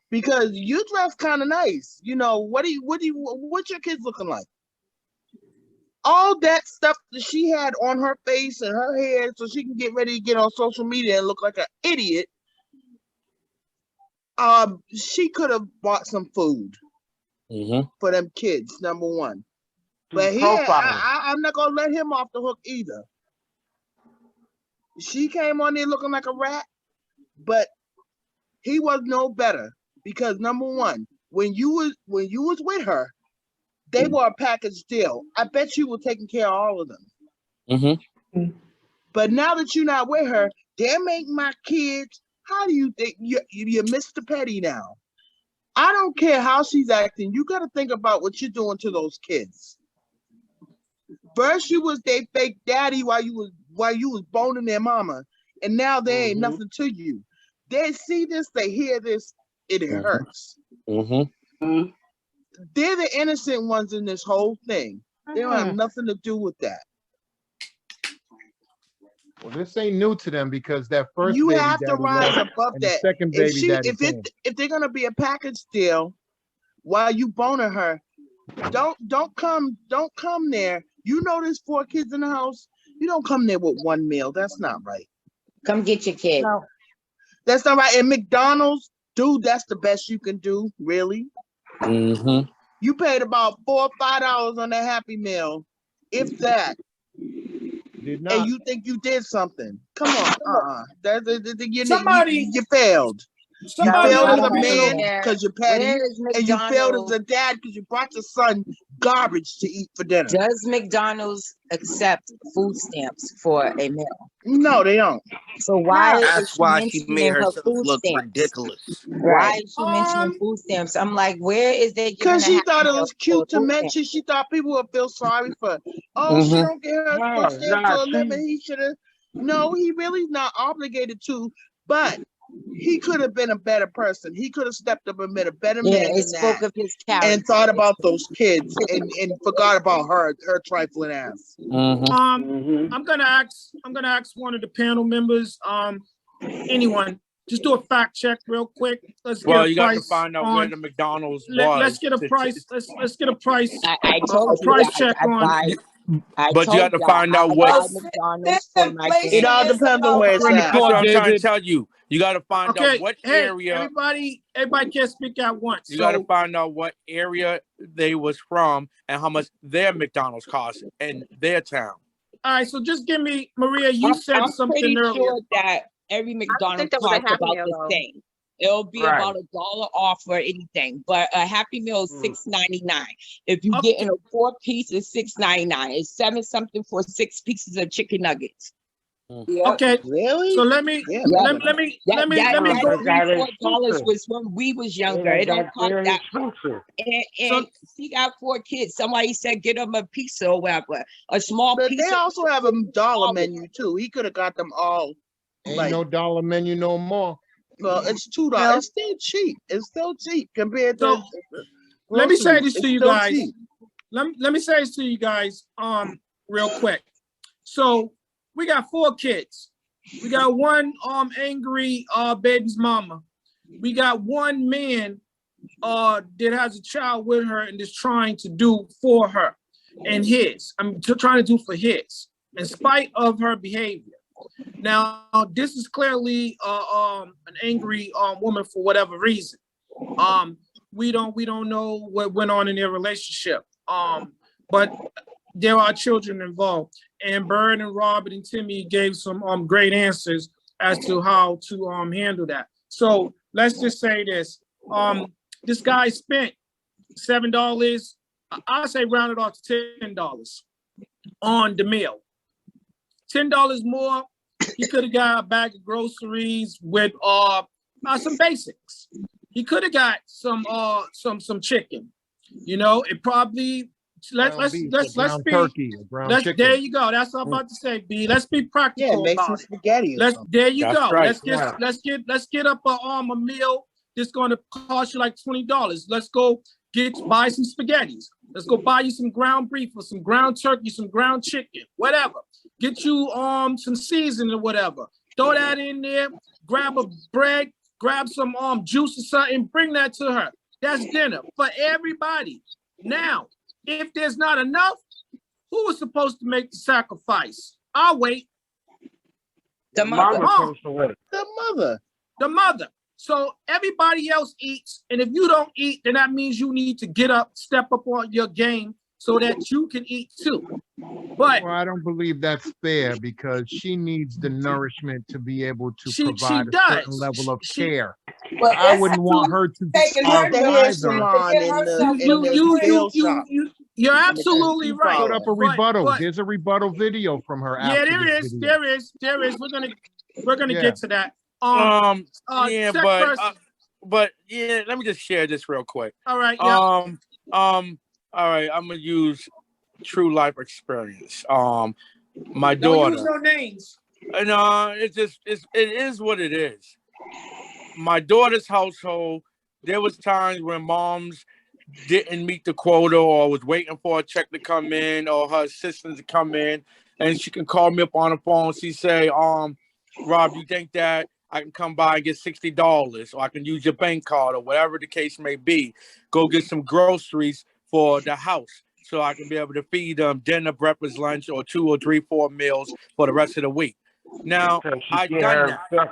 Because you dress kind of nice. You know, what's your kids looking like? All that stuff that she had on her face and her hair so she can get ready to get on social media and look like an idiot. She could have bought some food for them kids, number 1. But I'm not gonna let him off the hook either. She came on there looking like a rat, but he was no better because number 1, when you was with her, they were a package deal. I bet you were taking care of all of them. But now that you're not with her, they're making my kids. How do you think you're Mr. Petty now? I don't care how she's acting. You got to think about what you're doing to those kids. First, you was their fake daddy while you was boning their mama, and now they ain't nothing to you. They see this, they hear this, it hurts. They're the innocent ones in this whole thing. They don't have nothing to do with that. Well, this ain't new to them because that first You baby have to daddy rise left above and the that. second baby daddy came. If they're gonna be a package deal while you boning her, don't come there. You know there's 4 kids in the house. You don't come there with 1 meal. That's not right. Come get your kid. No, that's not right. And McDonald's, dude, that's the best you can do, really. Mm-hmm. You paid about $4 or $5 on that Happy Meal, if that. Did not. And you think you did something? Come on, Somebody- you failed. You Somebody failed on as the a man panel. because you're petty, Where is and you failed as McDonald's? a dad because you brought your son garbage to eat for dinner. Does McDonald's accept food stamps for a meal? No, they don't. So why is That's she why she made mentioning her herself food look stamps? ridiculous. Why is she mentioning food stamps? I'm like, where is they giving Because a she Happy thought it Meal was for cute to food mention. stamps? She thought people would feel sorry for, she Mhm. don't get her food stamps for a living. He should have. No, he really's not obligated to, but he could have been a better person. He could have stepped up and been a better Yeah, man it than spoke that. of his character. And thought about those kids and forgot about her trifling ass. Mm-hmm. I'm gonna ask one of the panel members. Anyone, just do a fact check real quick. Let's get Well, a you got to price find out on. where the McDonald's Let's was. get a price. Let's get a price. I told you price guys, check I on. buy. I But you told got to y'all, find out I what. buy McDonald's for my It all grandkids. depends on where it's Bring the at. That's what I'm trying to David. tell you. You got to find Okay, out what hey, area. everybody can't speak at once. You got to So, find out what area they was from and how much their McDonald's cost in their town. all right, so just give me, Maria, you said I'm something pretty earlier. sure that every McDonald's there was a costs Happy about Meal, the though. same. It'll be Right. about $1 off or anything, but a Happy Meal is $6.99. If you Okay. get in a 4-piece, it's $6.99. It's 7 something for 6 pieces of chicken nuggets. Yeah. Okay, Really? so let me Yeah, let me That go. $3-4 was when we was younger. It don't cost They're that. expensive. And she got 4 kids. Somebody said get them a pizza or whatever. A small But pizza. they also have a dollar menu too. He could have got them all. Ain't Like, no dollar menu no more. well, it's $2. Well- It's still cheap. It's still cheap compared So, to. let me say groceries. this It's to you still guys. cheap. Let me say this to you guys, real quick. So we got 4 kids. We got one angry baby's mama. We got one man that has a child with her and is trying to do for her and his. Trying to do for his, in spite of her behavior. Now, this is clearly an angry woman for whatever reason. We don't know what went on in their relationship. But there are children involved. And Bird and Robert and Timmy gave some great answers as to how to handle that. So let's just say this. This guy spent $7. I say round it off to $10 on the meal. $10 more, he could have got a bag of groceries with some basics. He could have got some chicken. You know, it probably let's be chicken. there you go. That's what I'm about to say, B. Let's be practical. Yeah, make some about it. spaghetti. There you That's go. right. Let's get up a meal that's gonna cost you like $20. Let's go buy some spaghettis. Let's go buy you some ground beef or some ground turkey, some ground chicken, whatever. Get you some seasoning or whatever. Throw that in there, grab a bread, grab some juice or something, bring that to her. That's dinner for everybody. Now, if there's not enough, who was supposed to make the sacrifice? I'll wait. The mother. The mother. The mother. So everybody else eats, and if you don't eat, then that means you need to get up, step up on your game so that you can eat too. But well, I don't believe that's fair because she needs the nourishment to be able to provide a certain level of care. Well, I wouldn't want her to At the hair salon in the nail shop. You're absolutely right. Put up a rebuttal. There's a rebuttal video from her. Yeah, after there this is. video. There is. We're gonna get to that. Yeah, but yeah, let me just share this real quick. All right. Yeah. All right. I'm gonna use true life experience. My Don't daughter. use no names. No, it is what it is. My daughter's household, there was times when moms didn't meet the quota or was waiting for a check to come in or her assistants to come in. and she can call me up on the phone. She say, Rob, you think that I can come by and get $60, or I can use your bank card, or whatever the case may be. Go get some groceries for the house so I can be able to feed them dinner, breakfast, lunch, or 2 or 3, 4 meals for the rest of the week. Now, So she I get done her that. stuff.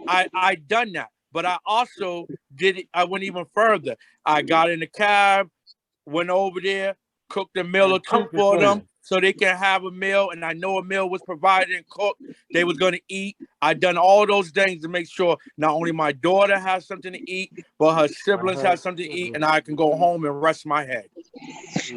I done that, but I also did it. I went even further. I got in the cab, went over there, cooked a meal or And 2 cook it for for them you. so they can have a meal, and I know a meal was provided and cooked. They was going to eat. I done all those things to make sure not only my daughter has something to eat, but her siblings have something to eat, and I can go home and rest my head.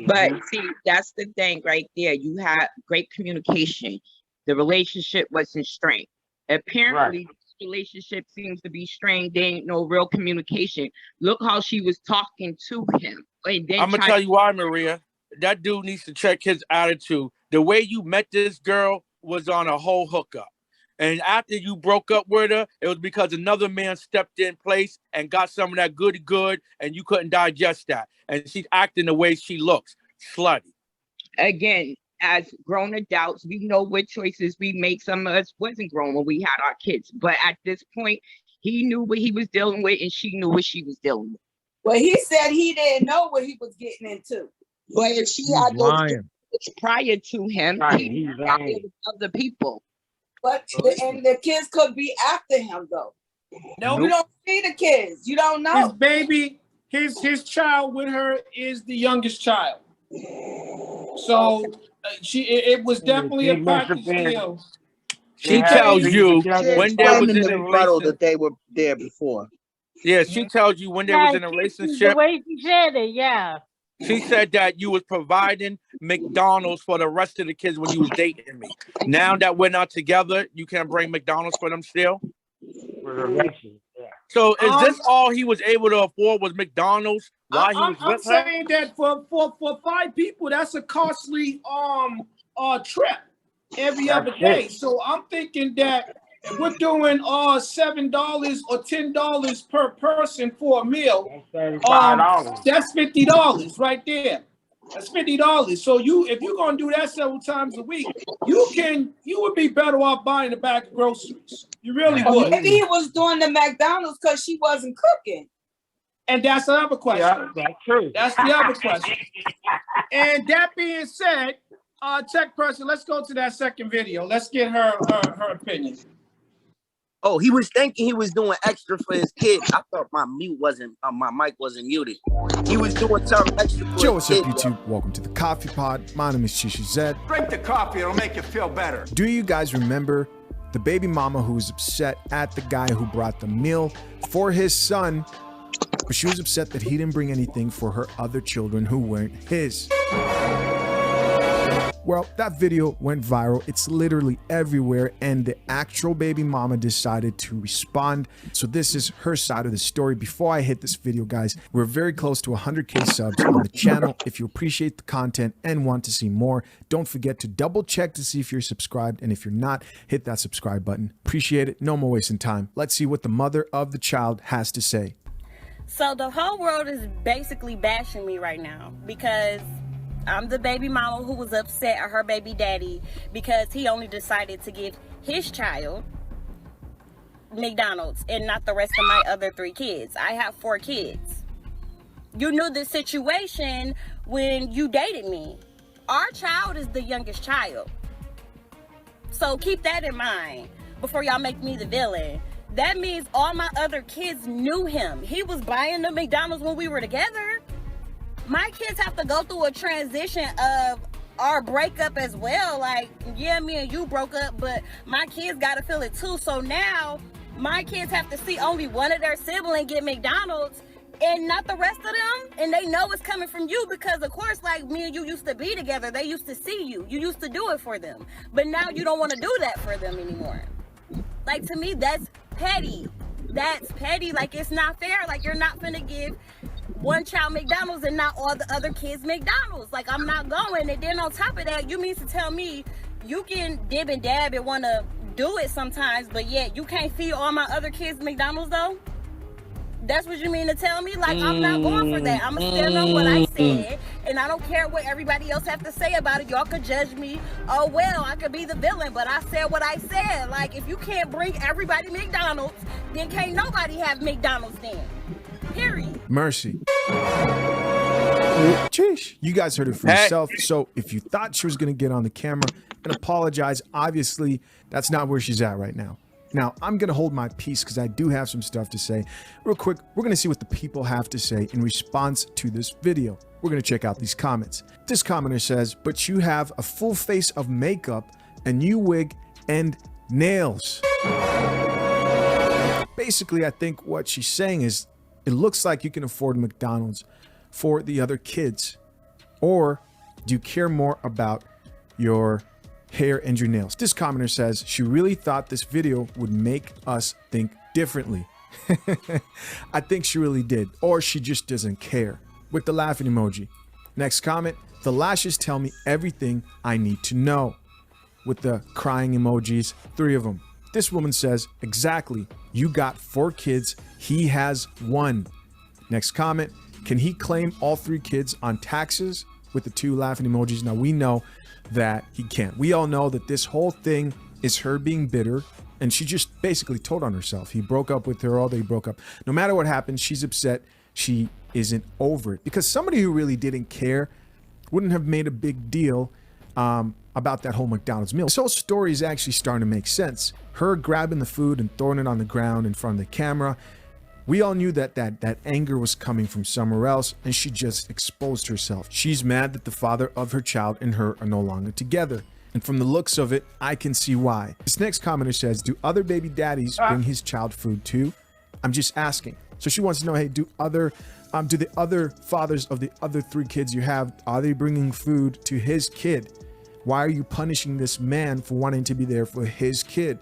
But see, that's the thing right there. You had great communication. The relationship wasn't strained. Apparently, this relationship seems to be strained. There ain't no real communication. Look how she was talking to him. And then I'm going to tell you why, Maria. That dude needs to check his attitude. The way you met this girl was on a whole hookup. And after you broke up with her, it was because another man stepped in place and got some of that good, and you couldn't digest that. And she's acting the way she looks, slutty. Again, as grown adults, we know what choices we make. Some of us wasn't grown when we had our kids. But at this point, he knew what he was dealing with, and she knew what she was dealing with. Well, he said he didn't know what he was getting into. But if she had those kids prior to him, he was out there with other people. But and the kids could be after him though. No, you don't see the kids. You don't know. His baby, his child with her is the youngest child. So it was definitely a package deal. She tells you when they was in the a rebuttal relationship. that they were there before. Yeah, she tells you when they was in a relationship. The way she said it, yeah. She said that you was providing McDonald's for the rest of the kids when you was dating me. Now that we're not together, you can't bring McDonald's for them still? For the relationship, yeah. So is this all he was able to afford was McDonald's while he was I'm with her? saying that for 5 people, that's a costly trip every other day. So I'm thinking that if we're doing $7 or $10 per person for a meal, $35. that's $50 right there. That's $50. So if you're gonna do that several times a week, you would be better off buying a bag of groceries. You really would. Maybe he was doing the McDonald's because she wasn't cooking. And that's the other question. Yeah, that's true. That's the other question. And that being said, tech person, let's go to that second video. Let's get her opinion. Oh, he was thinking he was doing extra for his kid. I thought my mic wasn't muted. He was doing something extra for Yo, his what's up, kid. YouTube? Welcome to the Coffee Pod. My name is Chichi Zed. Drink the coffee, it'll make you feel better. Do you guys remember the baby mama who was upset at the guy who brought the meal for his son, but she was upset that he didn't bring anything for her other children who weren't his? Well, that video went viral. It's literally everywhere, and the actual baby mama decided to respond. So this is her side of the story. Before I hit this video, guys, we're very close to 100K subs on the channel. If you appreciate the content and want to see more, don't forget to double check to see if you're subscribed. And if you're not, hit that subscribe button. Appreciate it. No more wasting time. Let's see what the mother of the child has to say. So the whole world is basically bashing me right now because I'm the baby mama who was upset at her baby daddy because he only decided to give his child McDonald's and not the rest of my other 3 kids. I have 4 kids. You knew the situation when you dated me. Our child is the youngest child. So keep that in mind before y'all make me the villain. That means all my other kids knew him. He was buying the McDonald's when we were together. My kids have to go through a transition of our breakup as well. Like, yeah, me and you broke up, but my kids got to feel it too. So now my kids have to see only one of their siblings get McDonald's and not the rest of them. And they know it's coming from you because, of course, like me and you used to be together. They used to see you. You used to do it for them. But now you don't want to do that for them anymore. Like, to me, that's petty. That's petty. Like, it's not fair. Like, you're not finna give one child McDonald's and not all the other kids McDonald's. Like, I'm not going. And then on top of that, you mean to tell me you can dib and dab and want to do it sometimes, but yet you can't feed all my other kids McDonald's though? That's what you mean to tell me? Like, I'm not going for that. I'm going to stand on what I said, and I don't care what everybody else have to say about it. Y'all could judge me. Oh, well, I could be the villain, but I said what I said. Like, if you can't bring everybody McDonald's, then can't nobody have McDonald's then. Period. Mercy. Sheesh. You guys heard it for yourself. So if you thought she was going to get on the camera and apologize, obviously that's not where she's at right now. Now, I'm going to hold my peace because I do have some stuff to say. Real quick, we're going to see what the people have to say in response to this video. We're going to check out these comments. This commenter says, but you have a full face of makeup, a new wig, and nails. Basically, I think what she's saying is, it looks like you can afford McDonald's for the other kids. Or do you care more about your hair and your nails? This commenter says she really thought this video would make us think differently. I think she really did, or she just doesn't care, with the laughing emoji. Next comment, the lashes tell me everything I need to know, with the crying emojis, 3 of them. This woman says, exactly, you got 4 kids, he has 1. Next comment, can he claim all 3 kids on taxes, with the 2 laughing emojis? Now we know that he can't. We all know that this whole thing is her being bitter, and she just basically told on herself. He broke up with her, all they broke up. No matter what happens, she's upset. She isn't over it, because somebody who really didn't care wouldn't have made a big deal about that whole McDonald's meal. This whole story is actually starting to make sense. Her grabbing the food and throwing it on the ground in front of the camera. We all knew that anger was coming from somewhere else, and she just exposed herself. She's mad that the father of her child and her are no longer together. And from the looks of it, I can see why. This next commenter says, do other baby daddies bring his child food too? I'm just asking. So she wants to know, hey, do the other fathers of the other 3 kids you have, are they bringing food to his kid? Why are you punishing this man for wanting to be there for his kid?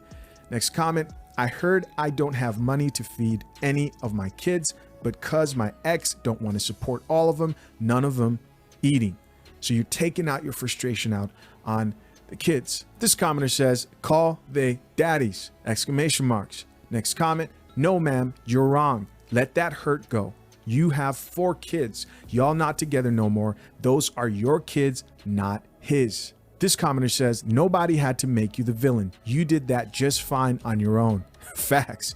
Next comment, I heard I don't have money to feed any of my kids, but cause my ex don't want to support all of them, none of them eating. So you're taking out your frustration out on the kids. This commenter says, call they daddies, exclamation marks. Next comment, no ma'am, you're wrong. Let that hurt go. You have 4 kids. Y'all not together no more. Those are your kids, not his. This commenter says, nobody had to make you the villain. You did that just fine on your own. Facts.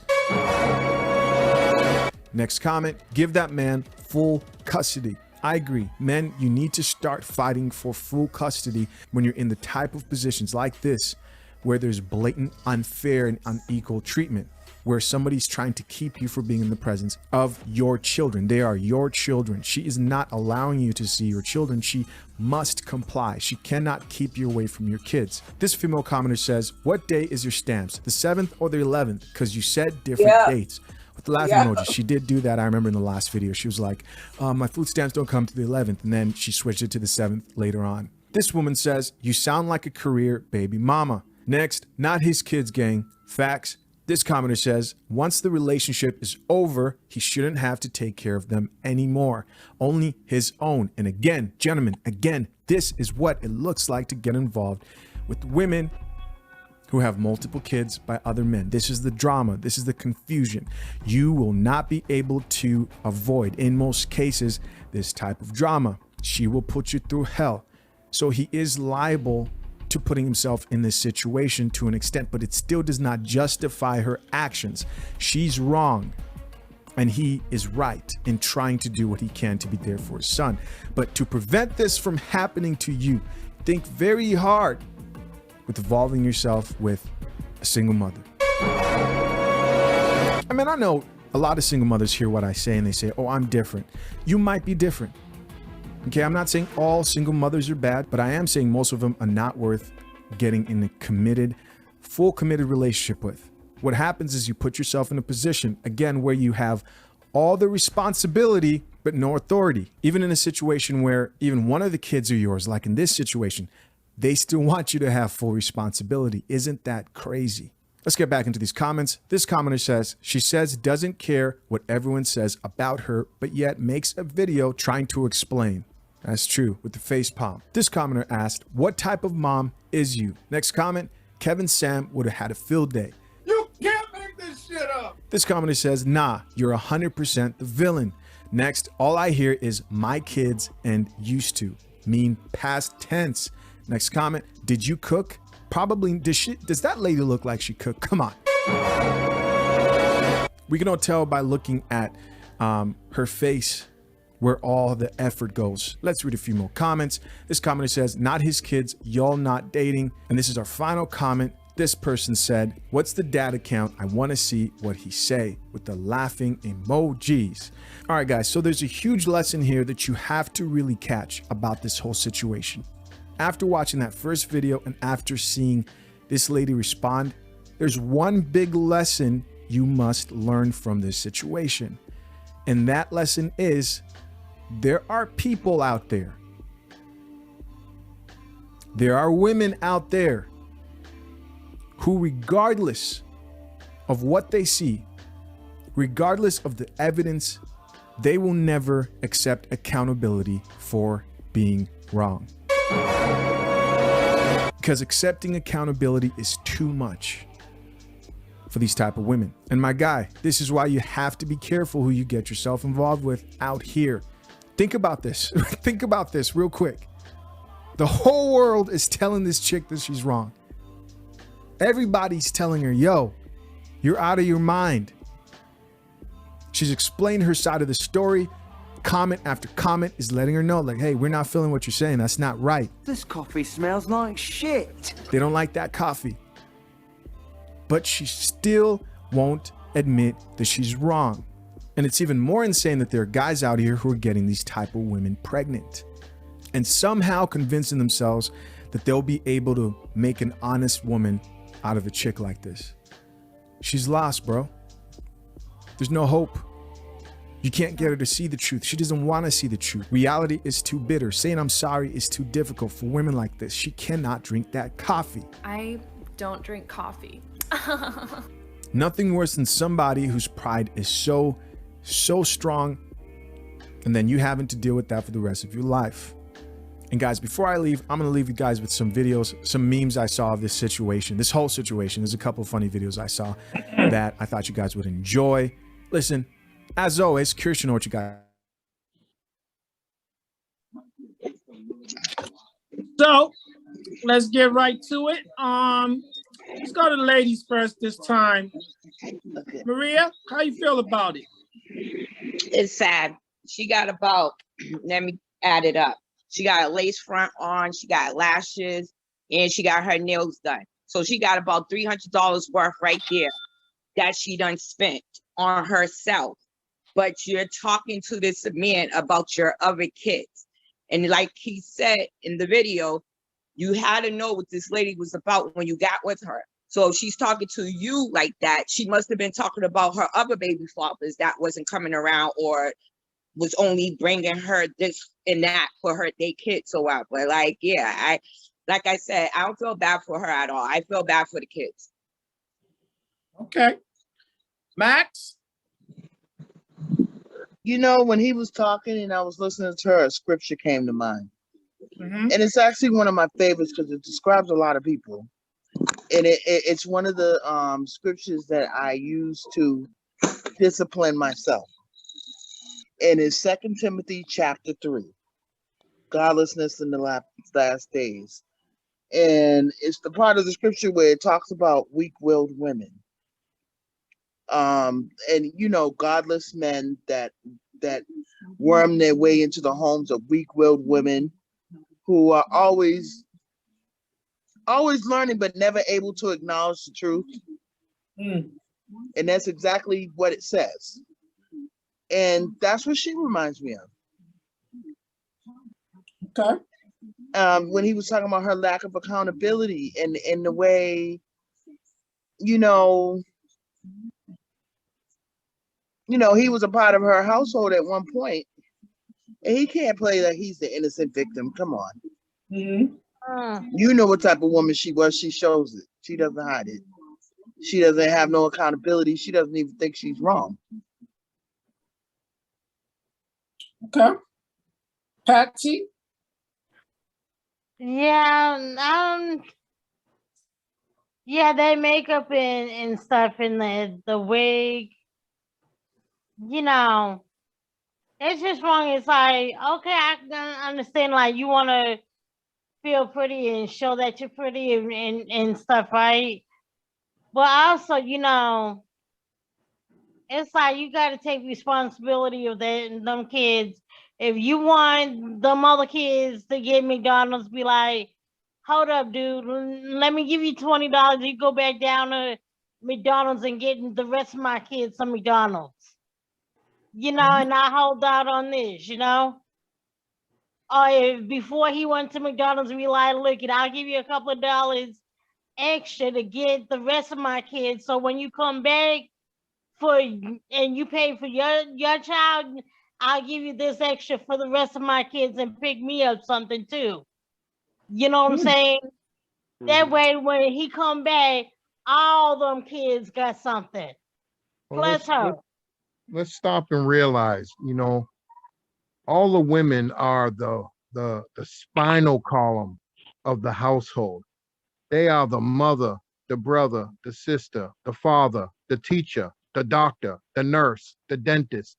Next comment, give that man full custody. I agree. Men, you need to start fighting for full custody when you're in the type of positions like this, where there's blatant, unfair, and unequal treatment, where somebody's trying to keep you from being in the presence of your children. They are your children. She is not allowing you to see your children. She must comply. She cannot keep you away from your kids. This female commenter says, what day is your stamps? The 7th or the 11th? Because you said different dates. With the laughing emoji, she did do that. I remember in the last video, she was like, my food stamps don't come to the 11th. And then she switched it to the 7th later on. This woman says, you sound like a career baby mama. Next, not his kids, gang. Facts. This commenter says, once the relationship is over, he shouldn't have to take care of them anymore. Only his own. And again, gentlemen, again, this is what it looks like to get involved with women who have multiple kids by other men. This is the drama. This is the confusion. You will not be able to avoid, in most cases, this type of drama. She will put you through hell. So he is liable to putting himself in this situation to an extent, but it still does not justify her actions. She's wrong, and he is right in trying to do what he can to be there for his son. But to prevent this from happening to you, think very hard with involving yourself with a single mother. I mean, I know a lot of single mothers hear what I say and they say, oh, I'm different. You might be different. Okay, I'm not saying all single mothers are bad, but I am saying most of them are not worth getting in a committed, full committed relationship with. What happens is you put yourself in a position, again, where you have all the responsibility, but no authority. Even in a situation where even one of the kids are yours, like in this situation, they still want you to have full responsibility. Isn't that crazy? Let's get back into these comments. This commenter says, she says doesn't care what everyone says about her, but yet makes a video trying to explain. That's true, with the face palm. This commenter asked, what type of mom is you? Next comment, Kevin S.A.M would have had a field day. You can't make this shit up. This commenter says, nah, you're 100% the villain. Next, all I hear is my kids and used to, mean past tense. Next comment, did you cook? Probably. Does that lady look like she cooked? Come on. We can all tell by looking at her face where all the effort goes. Let's read a few more comments. This commenter says, not his kids, y'all not dating. And this is our final comment. This person said, what's the dad account? I want to see what he say, with the laughing emojis. All right, guys, so there's a huge lesson here that you have to really catch about this whole situation. After watching that first video and after seeing this lady respond, there's one big lesson you must learn from this situation. And that lesson is, there are people out there. There are women out there who, regardless of what they see, regardless of the evidence, they will never accept accountability for being wrong. Because accepting accountability is too much for these type of women. And my guy, this is why you have to be careful who you get yourself involved with out here. Think about this. Think about this real quick. The whole world is telling this chick that she's wrong. Everybody's telling her, yo, you're out of your mind. She's explained her side of the story. Comment after comment is letting her know, like, hey, we're not feeling what you're saying. That's not right. This coffee smells like shit. They don't like that coffee. But she still won't admit that she's wrong. And it's even more insane that there are guys out here who are getting these type of women pregnant and somehow convincing themselves that they'll be able to make an honest woman out of a chick like this. She's lost, bro. There's no hope. You can't get her to see the truth. She doesn't want to see the truth. Reality is too bitter. Saying I'm sorry is too difficult for women like this. She cannot drink that coffee. I don't drink coffee. Nothing worse than somebody whose pride is so strong, and then you having to deal with that for the rest of your life. And guys, before I leave, I'm going to leave you guys with some videos, some memes I saw of this situation, this whole situation. There's a couple of funny videos I saw that I thought you guys would enjoy. Listen, as always, curious to know what you got. So let's get right to it. Let's go to the ladies first this time. Maria, how you feel about it? It's sad. She got about, let me add it up. She got a lace front on, she got lashes, and she got her nails done. So she got about $300 worth right there that she done spent on herself. But you're talking to this man about your other kids. And like he said in the video, you had to know what this lady was about when you got with her. So if she's talking to you like that, she must have been talking about her other baby fathers that wasn't coming around or was only bringing her this and that for her, they kids or whatever. But like, yeah, like I said, I don't feel bad for her at all. I feel bad for the kids. Okay. Max? You know, when he was talking and I was listening to her, a scripture came to mind. And it's actually one of my favorites because it describes a lot of people. And it's one of the scriptures that I use to discipline myself. And it's 2 Timothy chapter 3, godlessness in the last days. And it's the part of the scripture where it talks about weak-willed women. And you know, godless men that worm their way into the homes of weak-willed women who are always learning but never able to acknowledge the truth. And that's exactly what it says. And that's what she reminds me of. Okay. When he was talking about her lack of accountability and in the way, you know, he was a part of her household at one point, and he can't play that he's the innocent victim. Come on. You know what type of woman she was. She shows it. She doesn't hide it. She doesn't have no accountability. She doesn't even think she's wrong. Okay. Patsy? Yeah, Yeah, they makeup and stuff in the wig. You know, it's just wrong. It's like, okay, I can understand, like, you want to feel pretty and show that you're pretty and stuff, right? But also, it's like you got to take responsibility of them kids. If you want them other kids to get McDonald's, be like, hold up, dude, let me give you $20. You go back down to McDonald's and get the rest of my kids some McDonald's. And I hold out on this, Or if before he went to McDonald's, be like, look, I'll give you a couple of dollars extra to get the rest of my kids. So when you come back and you pay for your child, I'll give you this extra for the rest of my kids and pick me up something too. You know what I'm saying? That way, when he come back, all them kids got something. Well, Plus her. let's stop and realize, all the women are the spinal column of the household. They are the mother, the brother, the sister, the father, the teacher, the doctor, the nurse, the dentist.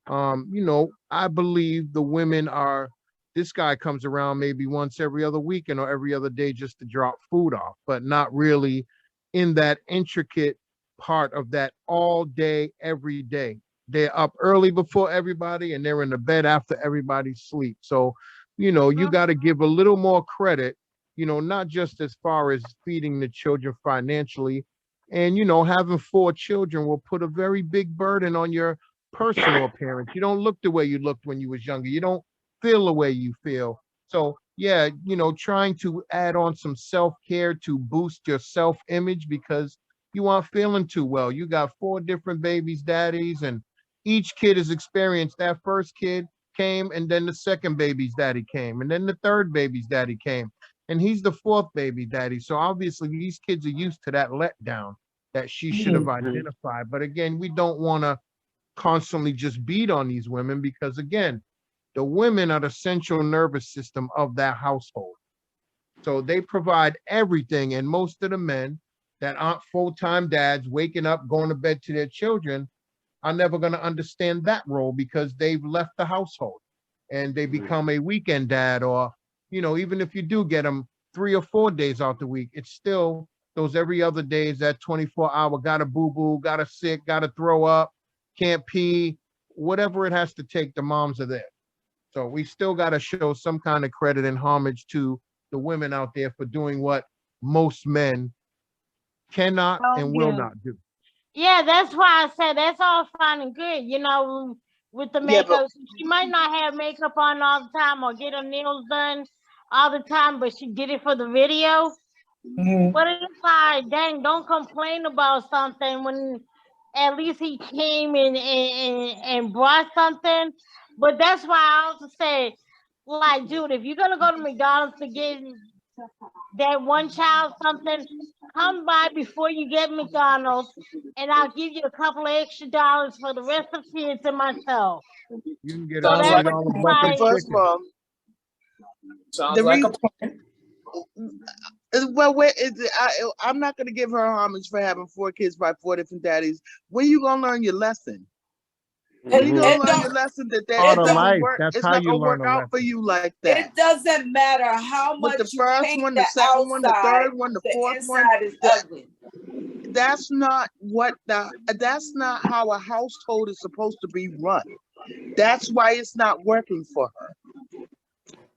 I believe the women are, this guy comes around maybe once every other weekend or every other day just to drop food off, but not really in that intricate part of that all day, every day. They're up early before everybody and they're in the bed after everybody sleeps. So, you got to give a little more credit, not just as far as feeding the children financially. And, having 4 children will put a very big burden on your personal appearance. You don't look the way you looked when you was younger. You don't feel the way you feel. So yeah, trying to add on some self-care to boost your self-image because you aren't feeling too well. You got 4 different babies, daddies, and each kid has experienced that first kid came, and then the second baby's daddy came, and then the third baby's daddy came, and he's the 4th baby daddy. So obviously these kids are used to that letdown that she should have identified. But again, we don't want to constantly just beat on these women because again, the women are the central nervous system of that household. So they provide everything. And most of the men that aren't full-time dads waking up, going to bed to their children are never going to understand that role because they've left the household and they become a weekend dad, or, even if you do get them 3 or 4 days out the week, it's still those every other days, that 24-hour, gotta boo-boo, gotta sick, gotta throw up, can't pee, whatever it has to take, the moms are there. So we still got to show some kind of credit and homage to the women out there for doing what most men cannot and will not do. Yeah, that's why I said that's all fine and good, with the Yeah, but makeup. She might not have makeup on all the time or get her nails done all the time, but she did it for the video. But it's like, dang, don't complain about something when at least he came and brought something. But that's why I also say, like, dude, if you're gonna go to McDonald's to get that one child something, come by before you get McDonald's, and I'll give you a couple of extra dollars for the rest of the kids and myself. You can get So a that $20 way, bucket like, first of chicken. all, Sounds like a plan. well, where is it? I'm not going to give her homage for having 4 kids by 4 different daddies. When you going to learn your lesson? When you going to learn your lesson that Part it's of not going to life. work? That's It's how not you going to work learn a out for lesson. you like that. It doesn't matter how With much the you first paint one, the the second one, the outside, third one, the the 4th one, inside is ugly. that's not how a household is supposed to be run. That's why it's not working for her.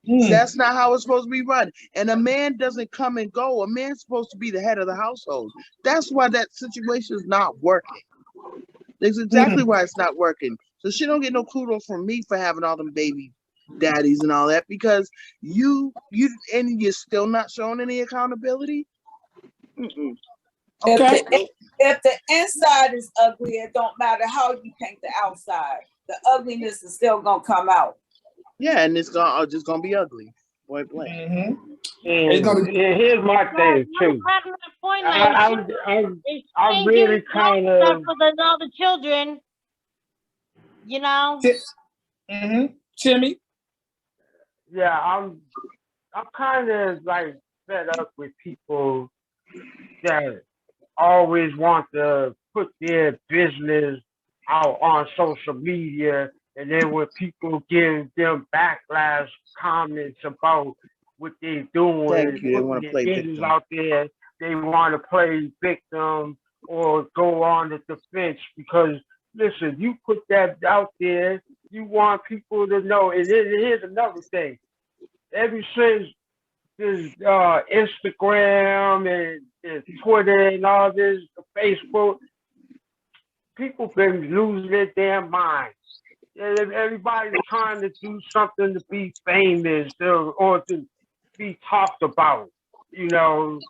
That's not how it's supposed to be run. And a man doesn't come and go. A man's supposed to be the head of the household. That's why that situation is not working. That's exactly why it's not working. So she don't get no kudos from me for having all them baby daddies and all that, because you're still not showing any accountability. If Okay. if the inside is ugly, it don't matter how you paint the outside. The ugliness is still gonna come out. Yeah, and it's just gonna be ugly. Point blank. And here's my thing too. Point, I'm really kind of. for the other children, Timmy. Yeah, I'm kind of like fed up with people that always want to put their business out on social media, and then when people give them backlash comments about what they're doing, Thank you. They putting want to their play business victim. out there, they want to play victim or go on the defense because listen, you put that out there, you want people to know. And then here's another thing. Ever since this Instagram and Twitter and all this, Facebook, people been losing their damn minds. Everybody's trying to do something to be famous or to be talked about. You know,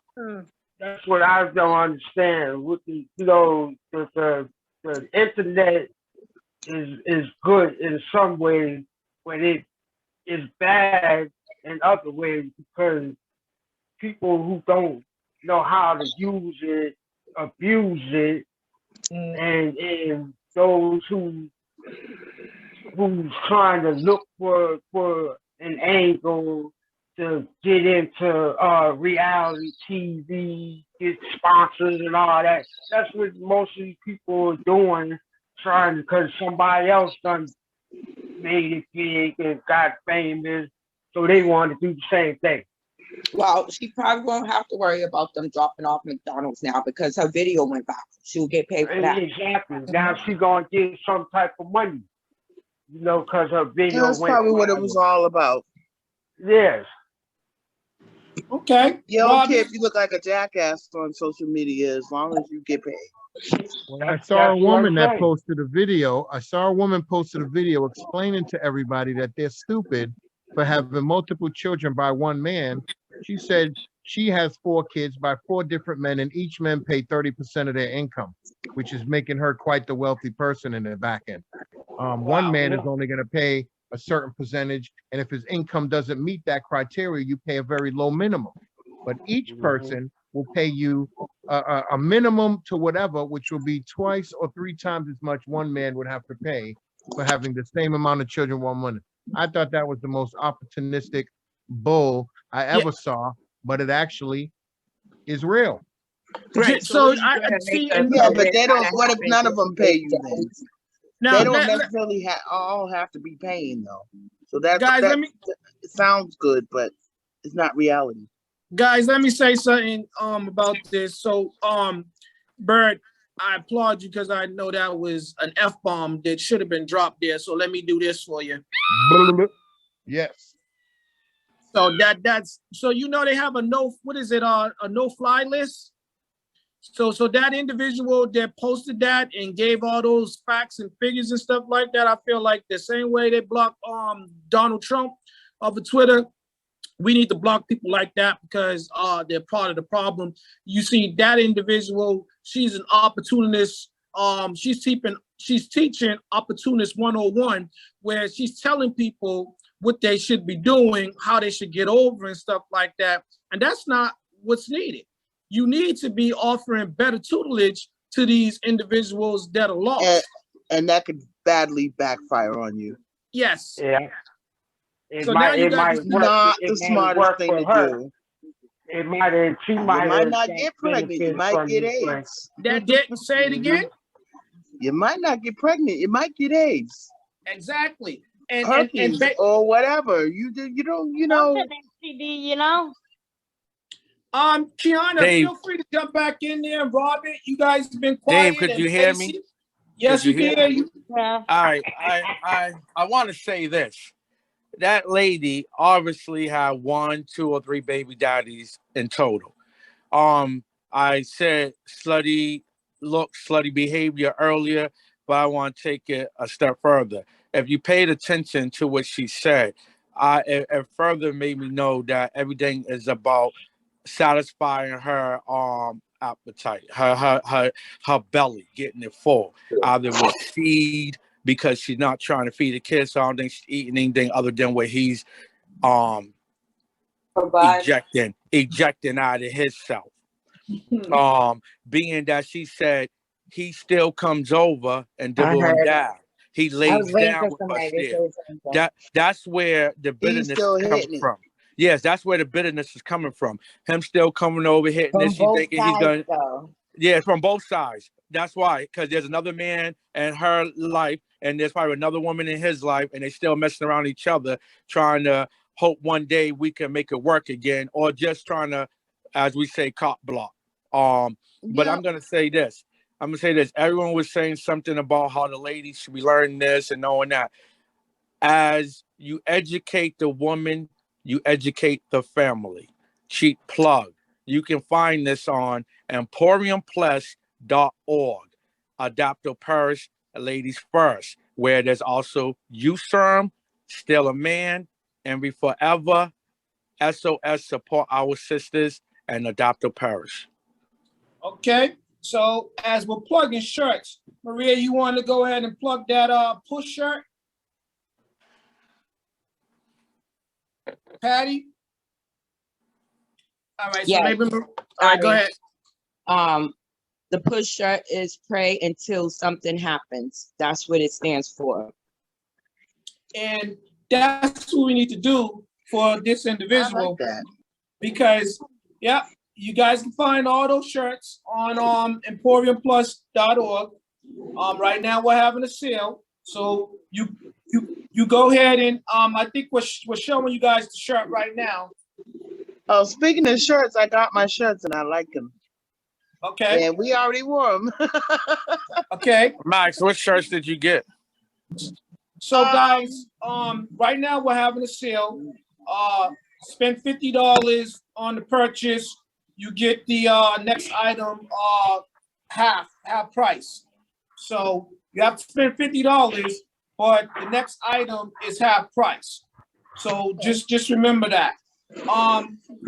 that's what I don't understand. With the, you know, the internet is good in some ways, but it is bad in other ways because people who don't know how to use it abuse it, and those who's trying to look for an angle to get into reality TV, get sponsors and all that. That's what most of these people are doing, trying because somebody else done made it big and got famous, so they want to do the same thing. Well, she probably won't have to worry about them dropping off McDonald's now because her video went viral. She'll get paid for that. Exactly. Now she's gonna get some type of money, you know, because her video That's went probably what it viral. was all about. Yes. Okay. You don't care if you look like a jackass on social media as long as you get paid. Well, I saw a woman that posted a video. I saw a woman posted a video explaining to everybody that they're stupid for having multiple children by one man. She said she has 4 kids by 4 different men, and each man pay 30% of their income, which is making her quite the wealthy person in the back end. One man is only going to pay a certain percentage, and if his income doesn't meet that criteria, you pay a very low minimum. But each person will pay you a minimum to whatever, which will be 2 or 3 times as much one man would have to pay for having the same amount of children one woman. I thought that was the most opportunistic bull I ever saw, but it actually is real. Right. So I see. Yeah, but they don't. What if none of them pay you then? Now, they don't necessarily all have to be paying though. So that's guys, that, it sounds good, but it's not reality. Guys, let me say something about this. So Bird, I applaud you because I know that was an F-bomb that should have been dropped there. So let me do this for you. Yes. So that's so you know they have a no-fly list. So that individual that posted that and gave all those facts and figures and stuff like that, I feel like the same way they blocked Donald Trump off of Twitter, we need to block people like that because they're part of the problem. You see that individual, she's an opportunist. She's teaching opportunist 101, where she's telling people what they should be doing, how they should get over and stuff like that. And that's not what's needed. You need to be offering better tutelage to these individuals that are lost. And that could badly backfire on you. Yes. Yeah. It So might, now you it guys might work. not it the might smartest work thing for to her. do. It might. She might not get pregnant. You might get AIDS. Say it again. You might not get pregnant. You might get AIDS. Exactly. And herpes or whatever. You don't. You know. STD, you know. Kiana, Dave. feel free to jump back in there. Robert, you guys have been quiet. Dave, could you hear me? Yes, we can hear you. Yeah. All right. I want to say this. That lady obviously had 1, 2, or 3 baby daddies in total. I said slutty look, slutty behavior earlier, but I want to take it a step further. If you paid attention to what she said, it further made me know that everything is about satisfying her appetite, her belly, getting it full. Either with feed, because she's not trying to feed the kids, so I don't think she's eating anything other than what he's ejecting out of himself. Being that she said he still comes over and dibble and dab. He lays down with us there. That's where the bitterness comes from. Yes, that's where the bitterness is coming from. Him still coming over hitting From this. He both thinking he sides, gonna. though. Yeah, it's from both sides. That's why, because there's another man in her life, and there's probably another woman in his life, and they still messing around each other, trying to hope one day we can make it work again, or just trying to, as we say, cop block. But Yeah. I'm gonna say this. I'm gonna say this. Everyone was saying something about how the ladies should be learning this and knowing that. As you educate the woman, you educate the family. Cheap plug. You can find this on emporiumplus.org. Adaptive Parish, Ladies First, where there's also S.A.M, Still a Man, and We Forever, SOS Support Our Sisters, and Adaptive Parish. Okay. So as we're plugging shirts, Maria, you want to go ahead and plug that push shirt? Patty? All right, so Yes. maybe, all right, go ahead. The push shirt is pray until something happens. That's what it stands for. And that's what we need to do for this individual. I like that. Because, yeah, you guys can find all those shirts on emporiumplus.org. Right now we're having a sale. So you go ahead and I think we're showing you guys the shirt right now. Oh, speaking of shirts, I got my shirts and I like them. Okay. And we already wore them. Okay. Max, what shirts did you get? So guys, right now we're having a sale. Spend $50 on the purchase. You get the next item half price. So you have to spend $50, but the next item is half price. So just remember that.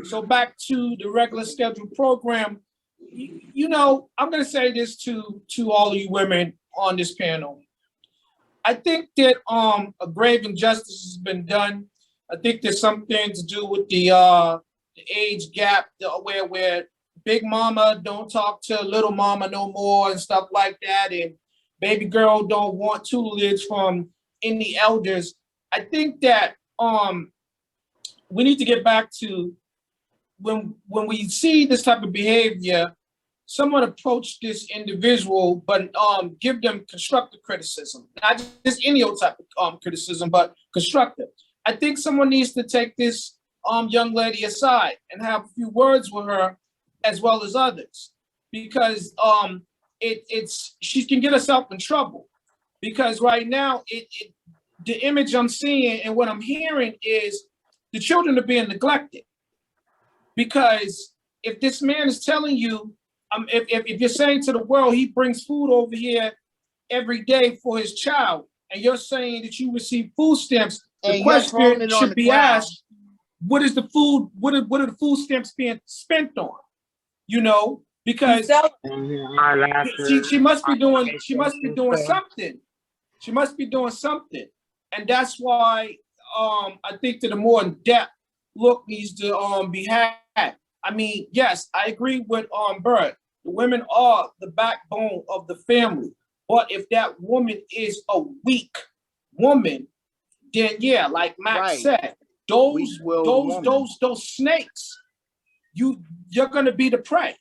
So back to the regular scheduled program. You know, I'm gonna say this to all of you women on this panel. I think that a grave injustice has been done. I think there's something to do with the age gap, where big mama don't talk to little mama no more and stuff like that, and baby girl don't want tutelage from any elders. I think that we need to get back to when we see this type of behavior, someone approach this individual, but give them constructive criticism, not just any old type of criticism, but constructive. I think someone needs to take this young lady aside and have a few words with her, as well as others, because she can get herself in trouble. Because right now, the image I'm seeing and what I'm hearing is the children are being neglected. Because if this man is telling you, if you're saying to the world he brings food over here every day for his child, and you're saying that you receive food stamps, the question should be asked: what is the food? What are the food stamps being spent on? You know, because she must be doing something. She must be doing something, and that's why I think that a more in-depth look needs to be had. I mean, yes, I agree with Bird. The women are the backbone of the family. But if that woman is a weak woman, then yeah, like Max said, those snakes, you're gonna be the prey.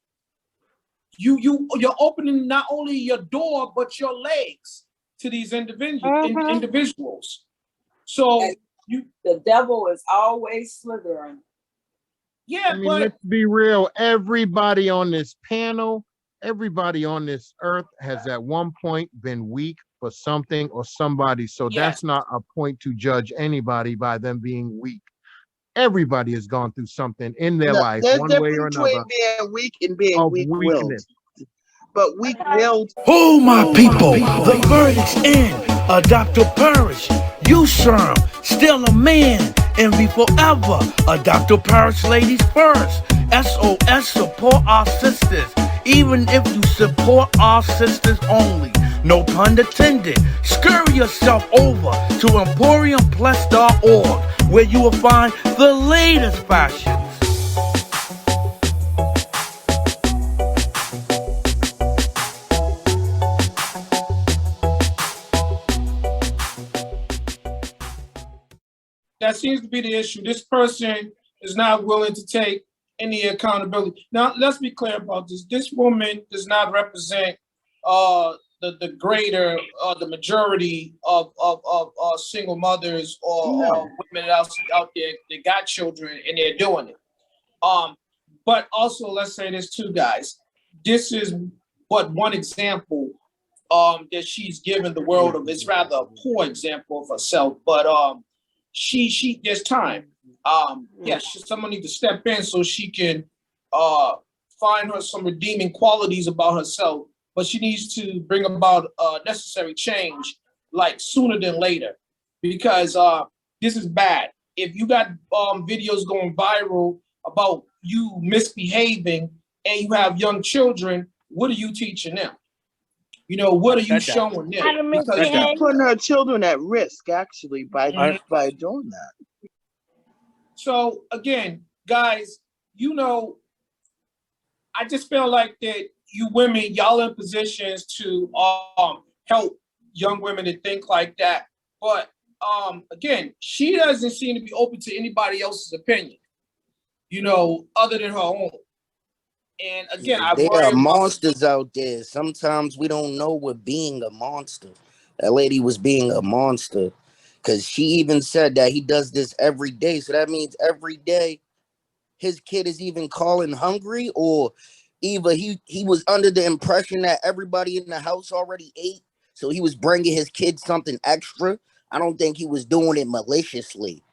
You're opening not only your door but your legs to these individuals. So the devil is always slithering. Yeah, I mean, let's be real. Everybody on this panel, everybody on this earth has at one point been weak for something or somebody. So that's not a point to judge anybody by them being weak. Everybody has gone through something in their life, one way or another. There's between being weak and being weak-willed. But weak-willed. Oh, my people, the verdict's in. Adaptive Parish, S.A.M, Still a Man, and We Forever. Adaptive Parish, Ladies First. SOS Support Our Sisters. Even if you support our sisters only, no pun intended. Scurry yourself over to emporiumplus.org, where you will find the latest fashions. That seems to be the issue. This person is not willing to take any accountability. Now, let's be clear about this. This woman does not represent the greater the majority of single mothers or women out there that got children and they're doing it. But also, let's say this too, guys. This is but one example that she's given the world of. It's rather a poor example of herself, but she there's time. Yes, someone needs to step in so she can find her some redeeming qualities about herself, but she needs to bring about necessary change like sooner than later, because this is bad. If you got videos going viral about you misbehaving and you have young children, what are you teaching them? You know, what are you showing them? Because she's putting her children at risk, actually, by doing that. So again, guys, you know, I just feel like that you women, y'all in positions to help young women to think like that. But again, she doesn't seem to be open to anybody else's opinion, you know, other than her own. And again, I There worry are about monsters out there. Sometimes we don't know we're being a monster. That lady was being a monster because she even said that he does this every day. So that means every day his kid is even calling hungry, or either he was under the impression that everybody in the house already ate. So he was bringing his kid something extra. I don't think he was doing it maliciously,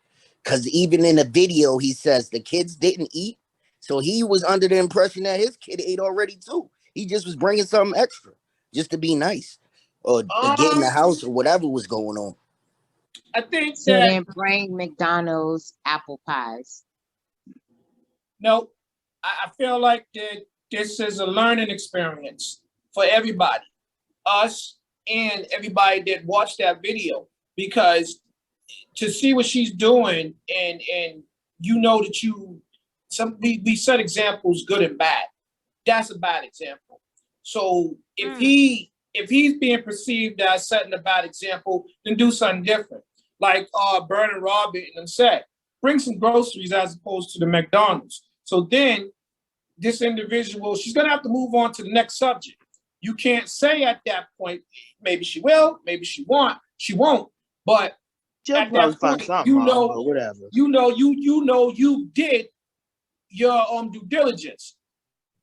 because even in the video, he says the kids didn't eat. So he was under the impression that his kid ate already too. He just was bringing something extra just to be nice or to get in the house or whatever was going on. I think So that then bring McDonald's apple pies. no, I feel like that this is a learning experience for everybody, us and everybody that watched that video, because to see what she's doing and you know that we set examples good and bad. That's a bad example. So if he's being perceived as setting a bad example, then do something different. Like Bern and Robert and them said, bring some groceries as opposed to the McDonald's. So then this individual, she's gonna have to move on to the next subject. You can't say at that point, maybe she will, maybe she won't, but at that point, you know you did your due diligence.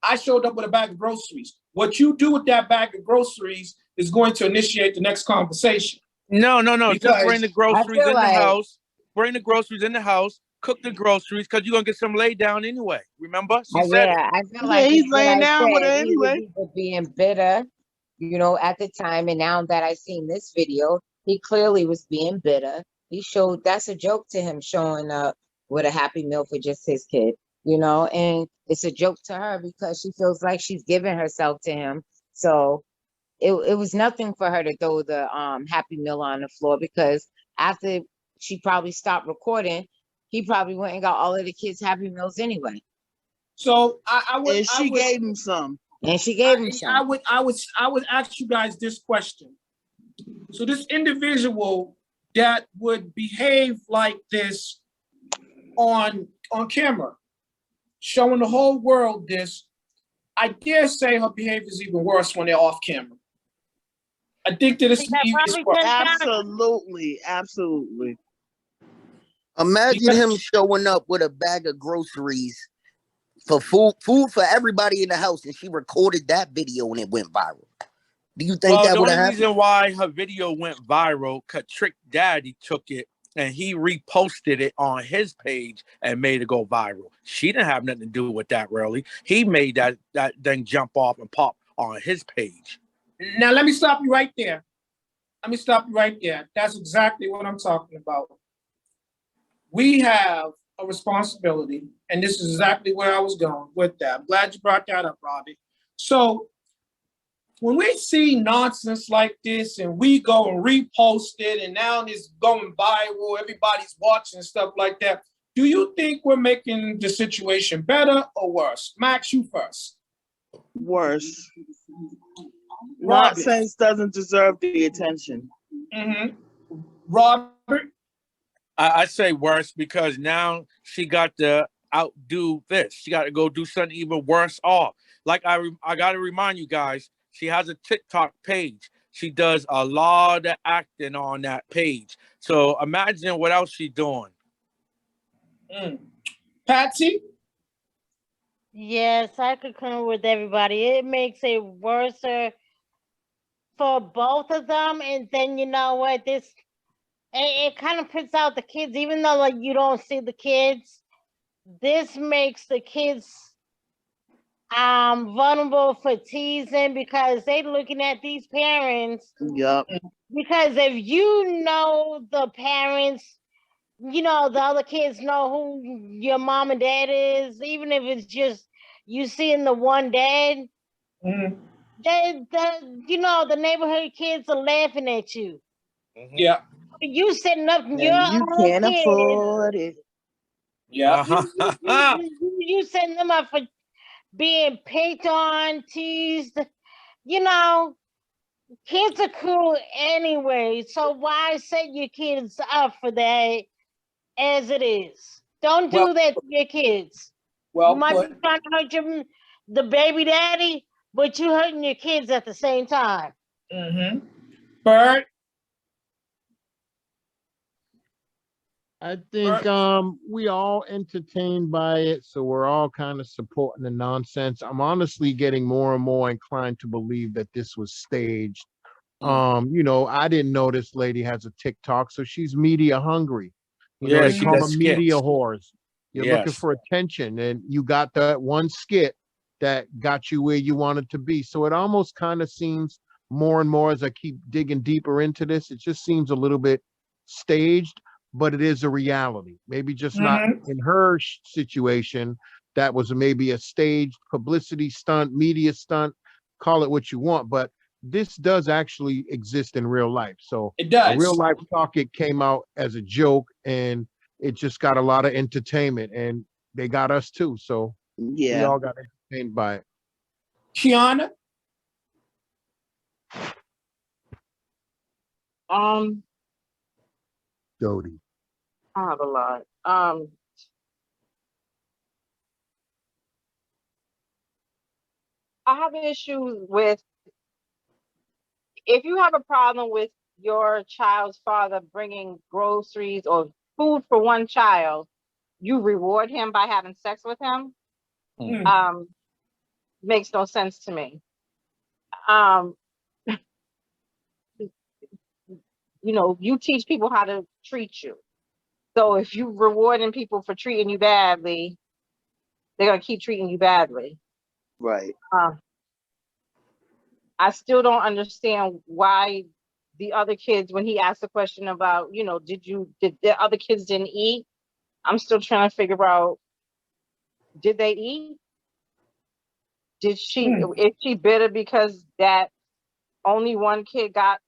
I showed up with a bag of groceries. What you do with that bag of groceries is going to initiate the next conversation. No. Just bring the groceries in the house. Bring the groceries in the house. Cook the groceries, because you're gonna get some lay down anyway. Remember, she said it. I feel like he's laying down with her he was anyway. either being bitter, you know, at the time, and now that I seen this video, he clearly was being bitter. He showed that's a joke to him, showing up with a Happy Meal for just his kid, you know, and it's a joke to her because she feels like she's giving herself to him. So it was nothing for her to throw the Happy Meal on the floor, because after she probably stopped recording, he probably went and got all of the kids Happy Meals anyway. So I would, and she gave him some. And she gave him some. I would ask you guys this question. So this individual that would behave like this on camera, showing the whole world this, I dare say her behavior is even worse when they're off camera. I think that it's absolutely. Imagine him showing up with a bag of groceries for food for everybody in the house, and she recorded that video and it went viral. Do you think that would have happened? The only reason why her video went viral, because Trick Daddy took it and he reposted it on his page and made it go viral. She didn't have nothing to do with that, really. He made that thing jump off and pop on his page. Now, let me stop you right there. That's exactly what I'm talking about. We have a responsibility, and this is exactly where I was going with that. I'm glad you brought that up, Robbie. So when we see nonsense like this and we go and repost it and now it's going viral, everybody's watching and stuff like that, do you think we're making the situation better or worse? Max, you first. Worse. Nonsense doesn't deserve the attention. Robert? I say worse, because now she got the outdo this. She got to go do something even worse off. Like I got to remind you guys, she has a TikTok page. She does a lot of acting on that page. So imagine what else she's doing. Patsy? Yes, I concur with everybody. It makes it worse for both of them. And then you know what? It kind of puts out the kids, even though like you don't see the kids. This makes the kids vulnerable for teasing because they looking at these parents. Yep. Because if you know the parents, you know the other kids know who your mom and dad is, even if it's just you seeing the one dad. The neighborhood kids are laughing at you. Yeah. You setting up your You own can't kids. afford it. Yeah. You setting them up for being picked on, teased. You know, kids are cruel anyway. So why set your kids up for that as it is? Don't do that to your kids. Well you might put. be trying to hurt the baby daddy, but you hurting your kids at the same time. Bird? I think we all entertained by it, so we're all kind of supporting the nonsense. I'm honestly getting more and more inclined to believe that this was staged. I didn't know this lady has a TikTok, so she's media hungry. Yeah, They she call does them media skits. whores. You're looking Yes. for attention, and you got that one skit that got you where you wanted to be. So it almost kind of seems more and more as I keep digging deeper into this, it just seems a little bit staged, but it is a reality. Maybe just not in her situation. That was maybe a staged publicity stunt, media stunt, call it what you want, but this does actually exist in real life. So It does. a real life talk, it came out as a joke and it just got a lot of entertainment and they got us too. So we all got entertained by it. Kiana? Dodie. I have a lot. I have issues with if you have a problem with your child's father bringing groceries or food for one child, you reward him by having sex with him. Makes no sense to me. You teach people how to treat you. So if you rewarding people for treating you badly, they're gonna keep treating you badly. Right. I still don't understand why the other kids, when he asked the question about, did the other kids didn't eat? I'm still trying to figure out, did they eat? Is she bitter because that only one kid got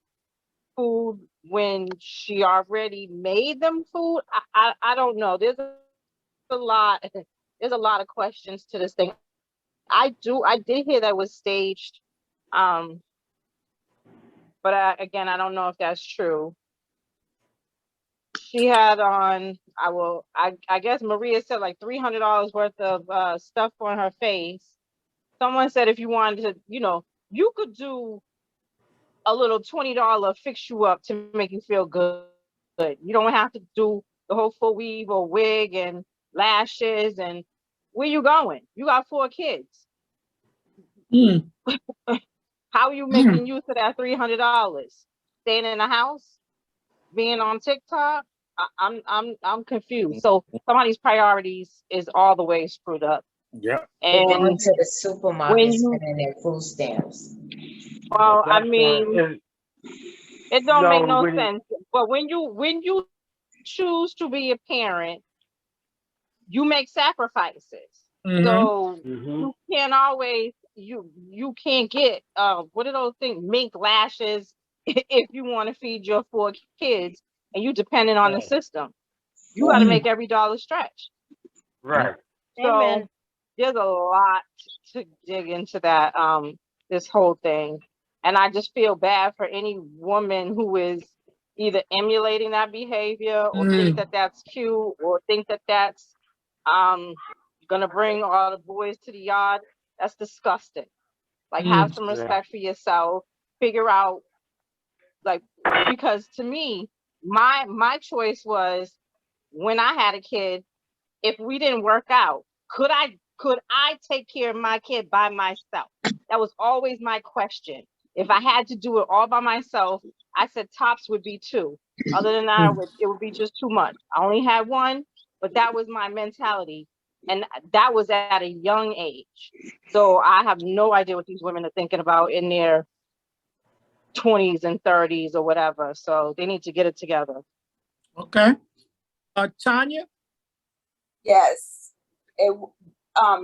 food when she already made them food? I don't know. There's a lot of questions to this thing. I did hear that was staged. But again, I don't know if that's true. She had on, I guess Maria said like $300 worth of stuff on her face. Someone said if you wanted to, you could do a little $20 fix you up to make you feel good. You don't have to do the whole full weave or wig and lashes. And where you going? You got 4 kids. How are you making use of that $300? Staying in the house, being on TikTok? I'm confused. So somebody's priorities is all the way screwed up. Yeah. They're going And to the supermarket spending their food stamps. Well, I mean, it don't make no when sense. But when you choose to be a parent, you make sacrifices. So you can't always you can't get what are those things, mink lashes if you want to feed your 4 kids and you dependent on the system. You got to make every dollar stretch. Right. So Amen. there's a lot to dig into that this whole thing. And I just feel bad for any woman who is either emulating that behavior or think that that's cute or think that that's Gonna bring all the boys to the yard. That's disgusting. Like, have some respect for yourself. Figure out, like, because to me, my choice was when I had a kid, if we didn't work out, could I take care of my kid by myself? That was always my question. If I had to do it all by myself, I said tops would be 2. Other than that, it would be just too much. I only had 1, but that was my mentality. And that was at a young age. So I have no idea what these women are thinking about in their 20s and 30s or whatever. So they need to get it together. Okay. Tanya? Yes.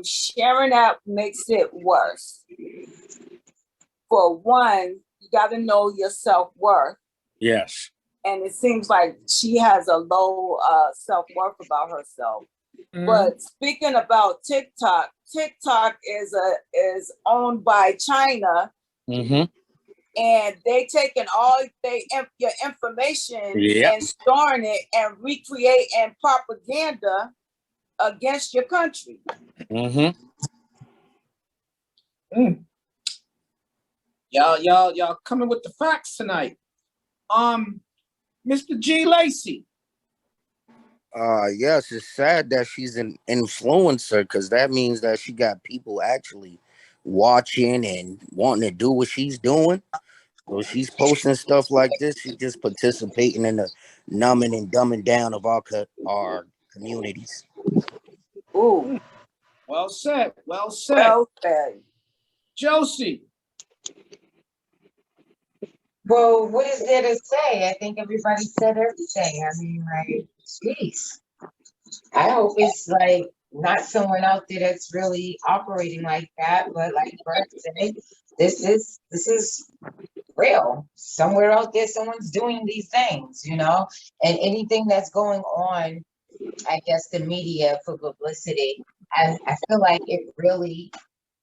Sharing that makes it worse. For one, you got to know your self-worth. Yes. And it seems like she has a low self-worth about herself. But speaking about TikTok, TikTok is owned by China, and they taking all your information and storing it and recreating propaganda against your country. Y'all coming with the facts tonight. Mr. G. Lacey. Yes, it's sad that she's an influencer because that means that she got people actually watching and wanting to do what she's doing. So she's posting stuff like this. She's just participating in the numbing and dumbing down of our communities. Ooh. Well said. Well said. Well said. Josie. Well, what is there to say? I think everybody said everything. I mean, like, jeez. I hope it's like not someone out there that's really operating like that, but like Bert said, this is real. Somewhere out there, someone's doing these things, you know, and anything that's going on, I guess the media for publicity, I feel like it really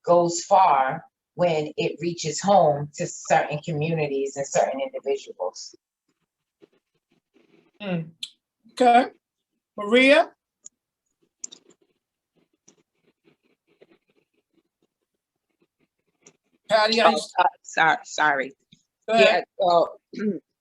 goes far when it reaches home to certain communities and certain individuals. Okay. Maria? Patty, sorry. Yeah, well,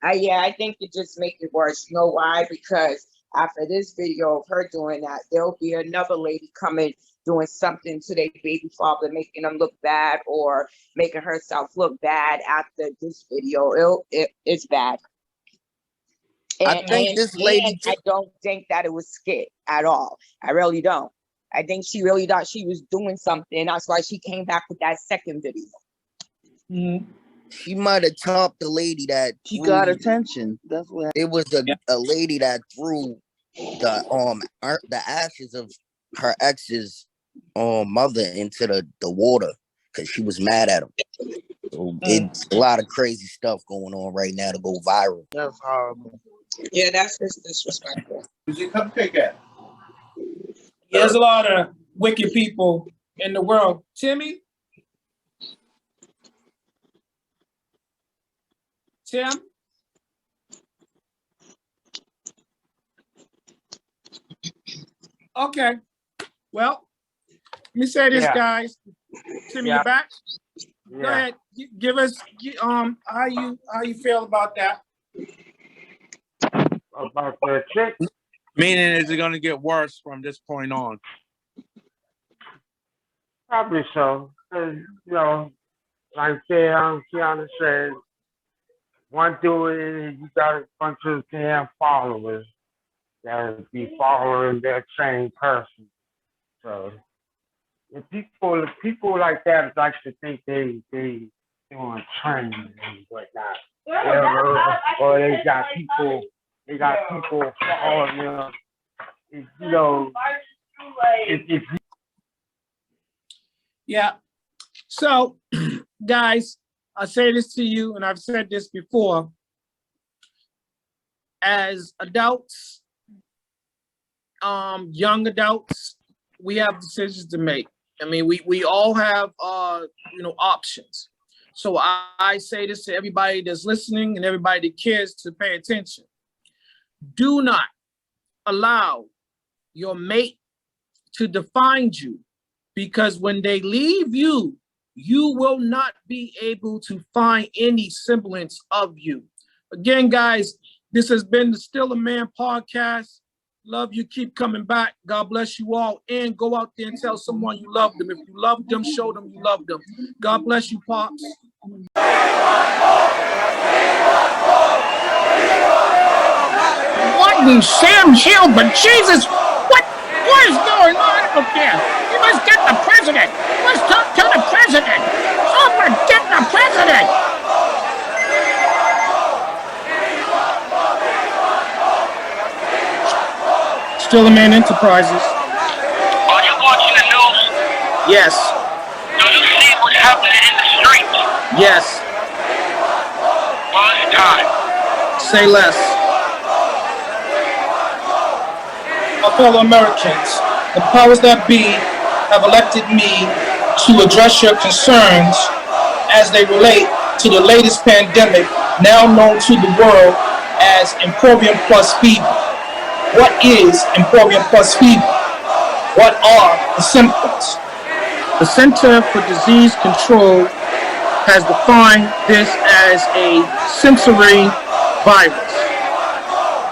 I think it just makes it worse. You know why? Because after this video of her doing that, there'll be another lady coming doing something to their baby father, making them look bad or making herself look bad after this video. It's bad. And I think this lady, I don't think that it was skit at all. I really don't. I think she really thought she was doing something. That's why she came back with that second video. She might have topped the lady that she got attention. That's what it was. A lady that threw the ashes of her ex's mother into the water because she was mad at him. So it's a lot of crazy stuff going on right now to go viral. That's horrible. Yeah, that's just disrespectful. Where's your cupcake at? There's a lot of wicked people in the world. Timmy? Tim? Okay. Well, let me say this, guys. Timmy, you back? Go ahead. Give us how you feel about that. About the chick? Meaning, is it going to get worse from this point on? Probably so. 'Cause, you know, like Kiana said, one dude, you got a bunch of damn followers that be following that same person. So, if people like that like to think they doing training and whatnot, or they got people following them. You know, if Yeah. So, guys, I say this to you, and I've said this before. As adults, young adults, we have decisions to make. I mean, we all have options. So I say this to everybody that's listening and everybody that cares to pay attention. Do not allow your mate to define you, because when they leave you, you will not be able to find any semblance of you. Again, guys, this has been the Still a Man podcast. Love you. Keep coming back. God bless you all. And go out there and tell someone you love them. If you love them, show them you love them. God bless you, Pops. What in Sam's Hill, but Jesus, what is going on up there? You must get the president. Let's talk to the president. Someone get the president. Still a Man Enterprises. Are you watching the news? Yes. Do you see what's happening in the streets? Yes. Well, it's time. Say less. My fellow Americans, the powers that be have elected me to address your concerns as they relate to the latest pandemic, now known to the world as Emporium Plus Fever. What is Emporium Plus Fever? What are the symptoms? The Center for Disease Control has defined this as a sensory virus.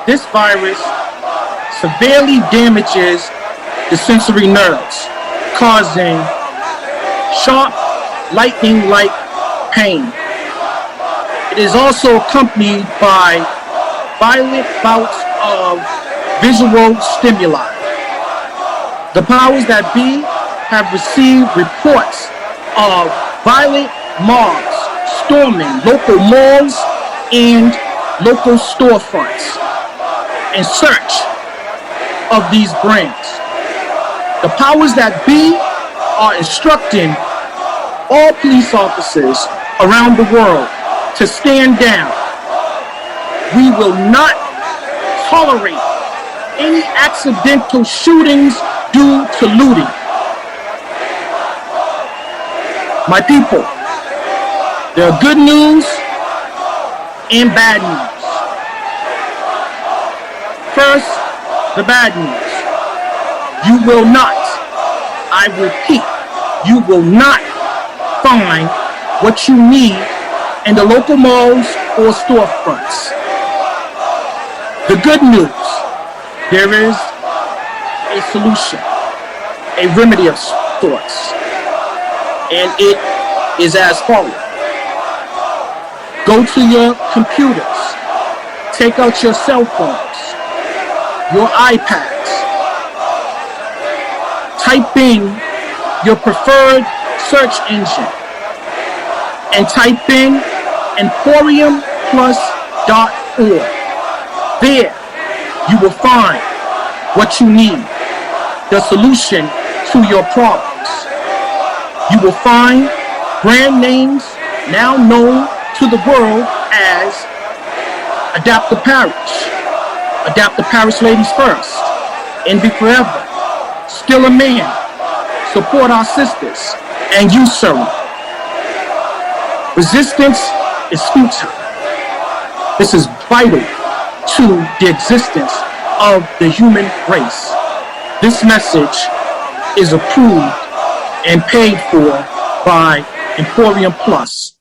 This virus severely damages the sensory nerves, causing sharp, lightning-like pain. It is also accompanied by violent bouts of visual stimuli. The powers that be have received reports of violent mobs storming local malls and local storefronts in search of these brands. The powers that be are instructing all police officers around the world to stand down. We will not tolerate any accidental shootings due to looting. My people, there are good news and bad news. First, the bad news. You will not, I repeat, you will not find what you need in the local malls or storefronts. The good news, there is a solution, a remedy of sorts, and it is as follows. Go to your computers, take out your cell phones, your iPads, type in your preferred search engine, and type in emporiumplus.org. There, you will find what you need, the solution to your problems. You will find brand names now known to the world as Adapt the Parish, Adapt the Parish Ladies First, Envy Forever, Still a Man, Support Our Sisters, and You Serum. Resistance is futile. This is vital to the existence of the human race. This message is approved and paid for by Emporium Plus.